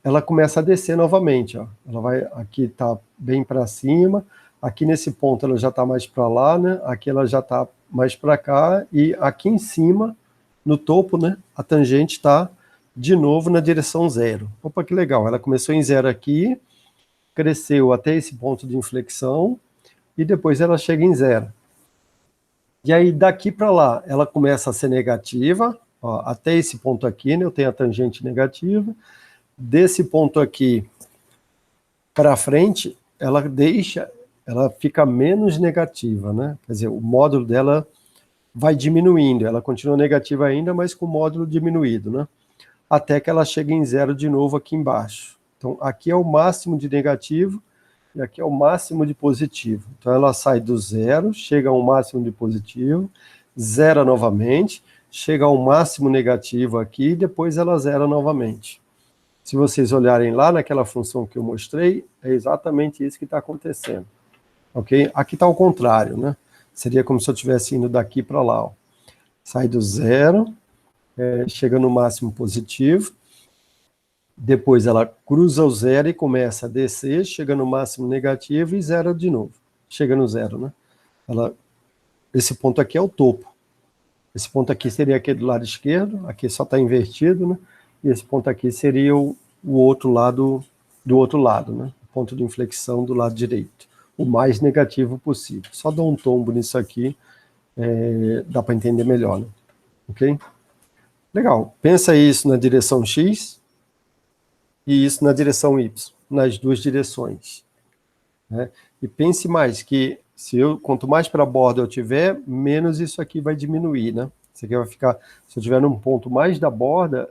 Ela começa a descer novamente, ó. Ela vai, aqui está bem para cima, aqui nesse ponto ela já está mais para lá, né? Aqui ela já está mais para cá, e aqui em cima, no topo, né? A tangente está de novo na direção zero. Opa, que legal, ela começou em zero aqui, cresceu até esse ponto de inflexão, e depois ela chega em zero. E aí, daqui para lá, ela começa a ser negativa, ó, até esse ponto aqui, né, eu tenho a tangente negativa. Desse ponto aqui para frente, ela fica menos negativa, né? Quer dizer, o módulo dela vai diminuindo, ela continua negativa ainda, mas com o módulo diminuído, né? Até que ela chegue em zero de novo aqui embaixo. Então, aqui é o máximo de negativo, e aqui é o máximo de positivo. Então, ela sai do zero, chega ao máximo de positivo, zera novamente, chega ao máximo negativo aqui, e depois ela zera novamente. Se vocês olharem lá naquela função que eu mostrei, é exatamente isso que está acontecendo. Ok? Aqui está o contrário, né? Seria como se eu estivesse indo daqui para lá. Ó. Sai do zero, chega no máximo positivo, depois ela cruza o zero e começa a descer, chega no máximo negativo e zera de novo. Chega no zero, né? Esse ponto aqui é o topo. Esse ponto aqui seria aquele do lado esquerdo, aqui só está invertido, né? E esse ponto aqui seria o outro lado, do outro lado, né? O ponto de inflexão do lado direito. O mais negativo possível. Só dou um tombo nisso aqui, dá para entender melhor, né? Ok? Legal. Pensa isso na direção X e isso na direção Y, nas duas direções. Né? E pense mais que quanto mais para a borda eu tiver, menos isso aqui vai diminuir, né? Isso aqui vai ficar, se eu tiver num ponto mais da borda,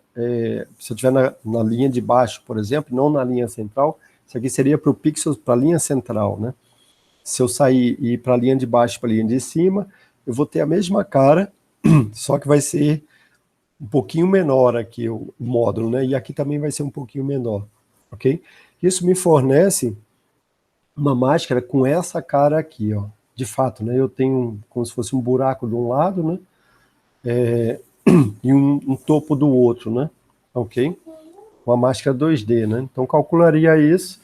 se eu tiver na linha de baixo, por exemplo, não na linha central, isso aqui seria para o pixel, para a linha central, né? Se eu sair e ir para a linha de baixo para a linha de cima, eu vou ter a mesma cara, só que vai ser um pouquinho menor aqui o módulo, né? E aqui também vai ser um pouquinho menor, ok? Isso me fornece uma máscara com essa cara aqui, ó. De fato, né? Eu tenho como se fosse um buraco de um lado, né? E um topo do outro, né? Ok? Uma máscara 2D, né? Então calcularia isso,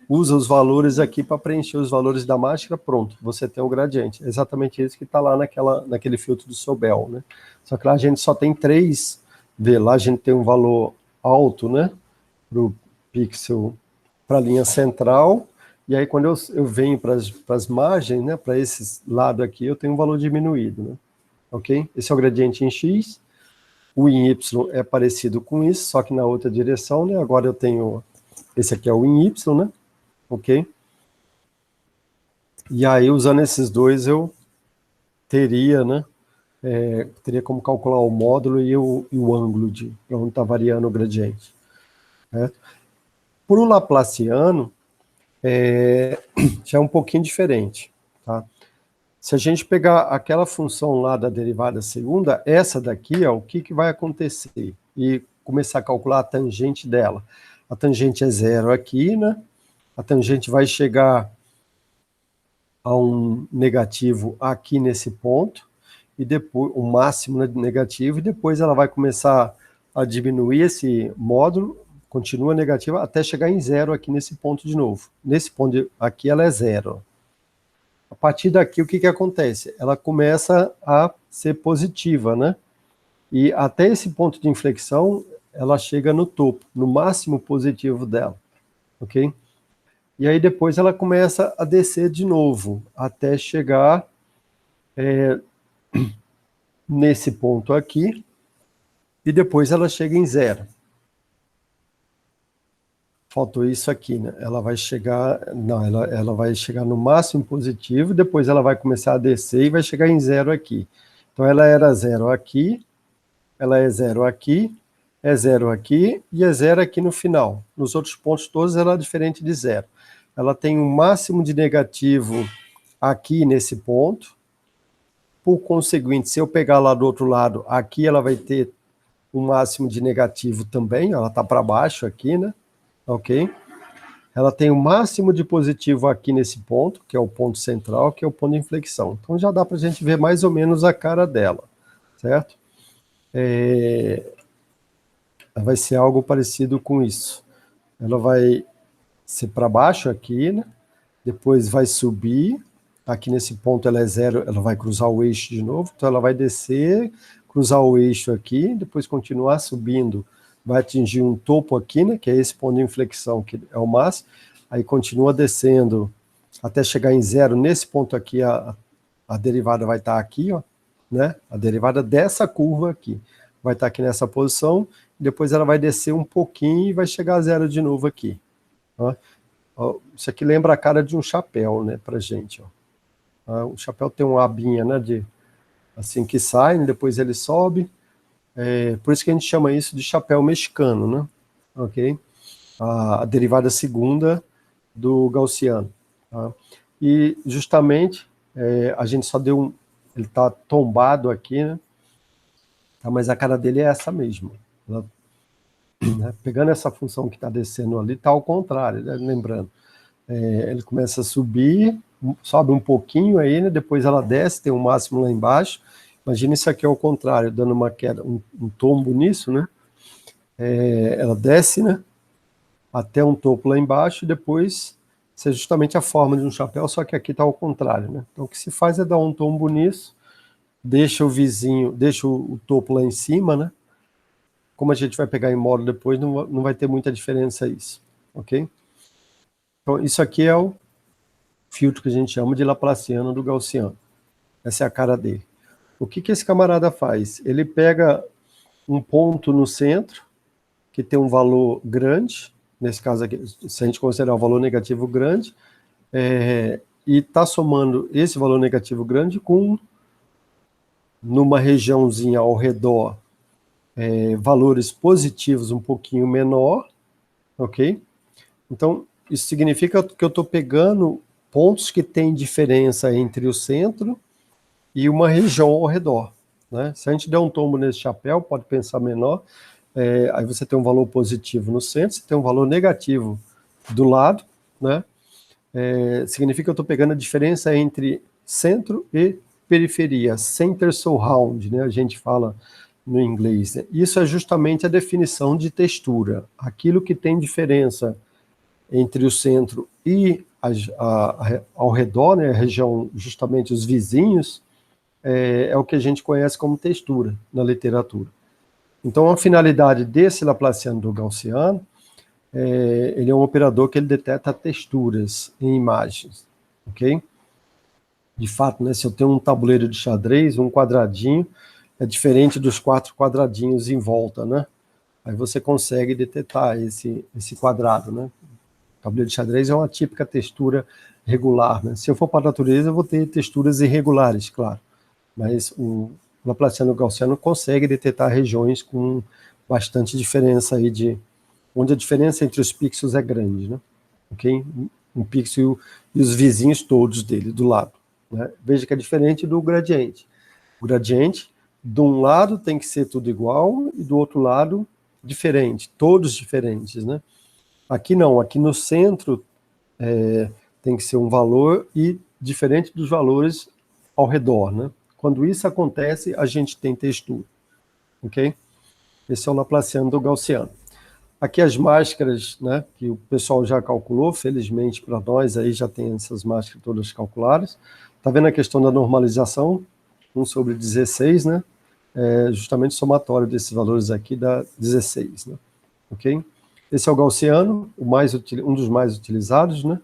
usa os valores aqui para preencher os valores da máscara, pronto, você tem o gradiente. É exatamente isso que está lá naquele filtro do Sobel, né? Só que lá a gente só tem 3, lá a gente tem um valor alto, né? Para o pixel, para a linha central, e aí quando eu venho para as margens, né? Para esse lado aqui, eu tenho um valor diminuído, né? Ok? Esse é o gradiente em X, o em Y é parecido com isso, só que na outra direção, né? Agora eu tenho, esse aqui é o em Y, né? Ok? E aí, usando esses dois, eu teria, né? Teria como calcular o módulo e o ângulo para onde está variando o gradiente. Certo? Por um laplaciano, já é um pouquinho diferente, tá? Se a gente pegar aquela função lá da derivada segunda, essa daqui, ó, o que vai acontecer? E começar a calcular a tangente dela. A tangente é zero aqui, né? A tangente vai chegar a um negativo aqui nesse ponto, e depois o máximo negativo, e depois ela vai começar a diminuir esse módulo, continua negativa, até chegar em zero aqui nesse ponto de novo. Nesse ponto aqui ela é zero. A partir daqui, o que acontece? Ela começa a ser positiva, né? E até esse ponto de inflexão, ela chega no topo, no máximo positivo dela, ok? E aí depois ela começa a descer de novo, até chegar nesse ponto aqui, e depois ela chega em zero. Faltou isso aqui, né? Ela vai chegar, não, ela vai chegar no máximo positivo, depois ela vai começar a descer e vai chegar em zero aqui. Então ela era zero aqui, ela é zero aqui, é zero aqui e é zero aqui no final. Nos outros pontos todos ela é diferente de zero. Ela tem um máximo de negativo aqui nesse ponto. Por conseguinte, se eu pegar lá do outro lado, aqui ela vai ter um máximo de negativo também, ela está para baixo aqui, né? Ok? Ela tem o máximo de positivo aqui nesse ponto, que é o ponto central, que é o ponto de inflexão. Então já dá para a gente ver mais ou menos a cara dela, certo? Vai ser algo parecido com isso. Ela vai ser para baixo aqui, né? Depois vai subir, aqui nesse ponto ela é zero, ela vai cruzar o eixo de novo, então ela vai descer, cruzar o eixo aqui, depois continuar subindo, vai atingir um topo aqui, né, que é esse ponto de inflexão, que é o máximo, aí continua descendo até chegar em zero, nesse ponto aqui a derivada vai estar aqui, ó, né, a derivada dessa curva aqui, vai estar aqui nessa posição, depois ela vai descer um pouquinho e vai chegar a zero de novo aqui, ó. Isso aqui lembra a cara de um chapéu, né, pra gente, ó. O chapéu tem uma abinha, né, assim que sai, depois ele sobe, por isso que a gente chama isso de chapéu mexicano, né, ok? A derivada segunda do gaussiano, tá? E justamente a gente só deu ele tá tombado aqui, né, tá, mas a cara dele é essa mesmo, né? Pegando essa função que está descendo ali, tá ao contrário, né, lembrando. Ele começa a subir, sobe um pouquinho aí, né? Depois ela desce, tem um máximo lá embaixo. Imagina isso aqui ao contrário, dando uma queda, um tombo nisso, né? Ela desce, né? Até um topo lá embaixo, e depois, isso é justamente a forma de um chapéu, só que aqui está ao contrário, né? Então o que se faz é dar um tombo nisso, deixa o vizinho, deixa o topo lá em cima, né? Como a gente vai pegar em módulo depois, não vai ter muita diferença isso, ok? Então isso aqui é o filtro que a gente chama de Laplaciano do Gaussiano. Essa é a cara dele. O que esse camarada faz? Ele pega um ponto no centro, que tem um valor grande, nesse caso aqui, se a gente considerar um valor negativo grande, e está somando esse valor negativo grande com, numa regiãozinha ao redor, valores positivos um pouquinho menor, ok? Então, isso significa que eu estou pegando pontos que têm diferença entre o centro e uma região ao redor, né? Se a gente der um tombo nesse chapéu, pode pensar menor, aí você tem um valor positivo no centro, você tem um valor negativo do lado, né? Significa que eu estou pegando a diferença entre centro e periferia, center surround, né? A gente fala no inglês, né? Isso é justamente a definição de textura, aquilo que tem diferença entre o centro e ao redor, né? A região, justamente os vizinhos, é o que a gente conhece como textura na literatura. Então, a finalidade desse Laplaciano do Gaussiano, ele é um operador que ele detecta texturas em imagens, ok? De fato, né, se eu tenho um tabuleiro de xadrez, um quadradinho é diferente dos 4 quadradinhos em volta, né? Aí você consegue detectar esse quadrado, né? O tabuleiro de xadrez é uma típica textura regular, né? Se eu for para a natureza, eu vou ter texturas irregulares, claro. Mas o Laplaciano Gaussiano consegue detectar regiões com bastante diferença aí onde a diferença entre os pixels é grande, né? Ok? um pixel e os vizinhos todos dele, do lado, né? Veja que é diferente do gradiente. O gradiente, de um lado tem que ser tudo igual, e do outro lado, diferente, todos diferentes, né? Aqui não, aqui no centro tem que ser um valor e diferente dos valores ao redor, né? Quando isso acontece, a gente tem textura, ok? Esse é o Laplaciano do Gaussiano. Aqui as máscaras, né, que o pessoal já calculou, felizmente para nós, aí já tem essas máscaras todas calculadas. Está vendo a questão da normalização? 1/16, né? Justamente somatório desses valores aqui dá 16, né? Ok? Esse é o Gaussiano, um dos mais utilizados, né?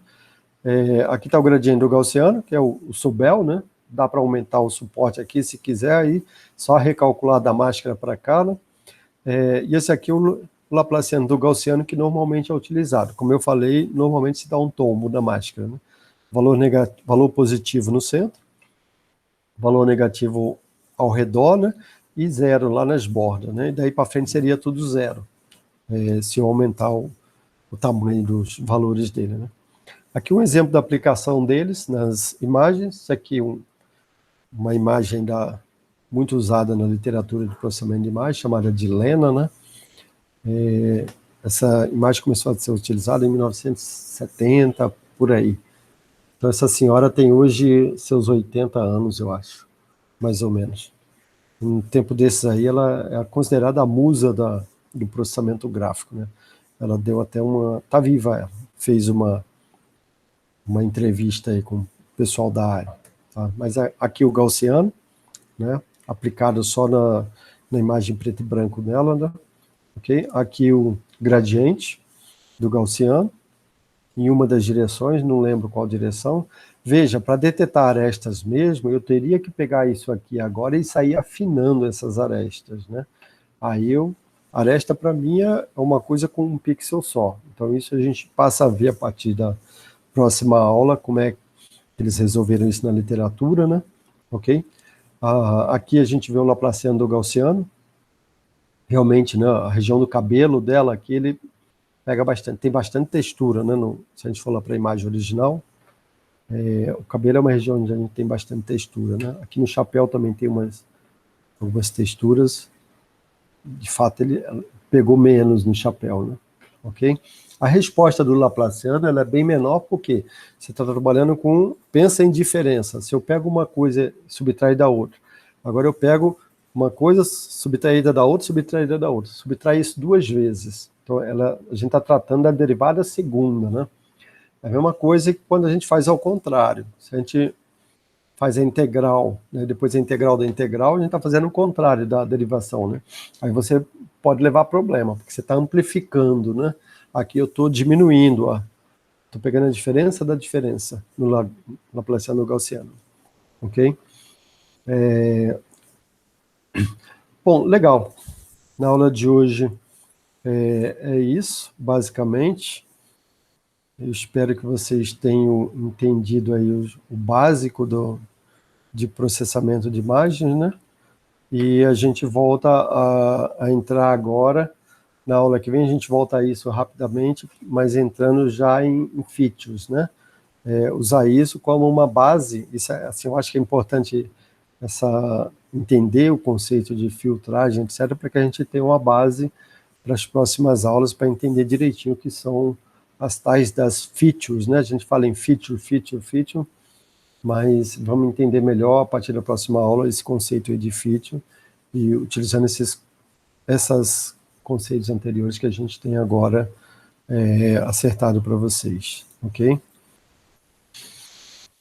Aqui está o gradiente do Gaussiano, que é o Subel, né? Dá para aumentar o suporte aqui, se quiser, aí só recalcular da máscara para cá, né? E esse aqui é o Laplaciano do Gaussiano, que normalmente é utilizado. Como eu falei, normalmente se dá um tombo da máscara, né? Valor positivo no centro, valor negativo ao redor, né? E zero lá nas bordas, né? E daí para frente seria tudo zero, se eu aumentar o tamanho dos valores dele, né? Aqui um exemplo da aplicação deles nas imagens. Isso aqui uma imagem muito usada na literatura de processamento de imagem, chamada de Lena, né? Essa imagem começou a ser utilizada em 1970, por aí. Então essa senhora tem hoje seus 80 anos, eu acho, mais ou menos. Um tempo desses aí, ela é considerada a musa do processamento gráfico, né? Ela deu até tá viva, ela fez uma entrevista aí com o pessoal da área, tá? Mas aqui o Gaussiano, né? Aplicado só na imagem preto e branco dela, né? Ok? Aqui o gradiente do Gaussiano, em uma das direções, não lembro qual direção. Veja, para detectar arestas mesmo, eu teria que pegar isso aqui agora e sair afinando essas arestas, né? Aí aresta para mim é uma coisa com um pixel só. Então isso a gente passa a ver a partir da próxima aula, como é que eles resolveram isso na literatura, né? Ok? Aqui a gente vê o Laplaciano do Gaussiano. Realmente, né, a região do cabelo dela aqui, ele pega bastante, tem bastante textura, né? Se a gente for lá para a imagem original, o cabelo é uma região onde a gente tem bastante textura, né? Aqui no chapéu também tem algumas texturas. De fato, ele pegou menos no chapéu, né? Ok? A resposta do Laplaciano ela é bem menor porque você está trabalhando pensa em diferença. Se eu pego uma coisa subtrai da outra, agora eu pego uma coisa subtraída da outra, subtrai isso duas vezes. Então a gente está tratando da derivada segunda, né? É a mesma coisa que quando a gente faz ao contrário. Se a gente faz a integral, né, depois a integral da integral, a gente está fazendo o contrário da derivação, né? Aí você pode levar problema, porque você está amplificando, né? Aqui eu estou diminuindo, estou pegando a diferença da diferença no Laplaciano Gaussiano, ok? Bom, legal. Na aula de hoje é isso, basicamente. Eu espero que vocês tenham entendido aí o básico de processamento de imagens, né? E a gente volta a entrar agora, na aula que vem a gente volta a isso rapidamente, mas entrando já em features, né? Usar isso como uma base, isso assim, eu acho que é importante entender o conceito de filtragem, etc., para que a gente tenha uma base para as próximas aulas, para entender direitinho o que são as tais das features, né? A gente fala em feature, mas vamos entender melhor a partir da próxima aula esse conceito de feature e utilizando esses conceitos anteriores que a gente tem agora acertado para vocês, ok?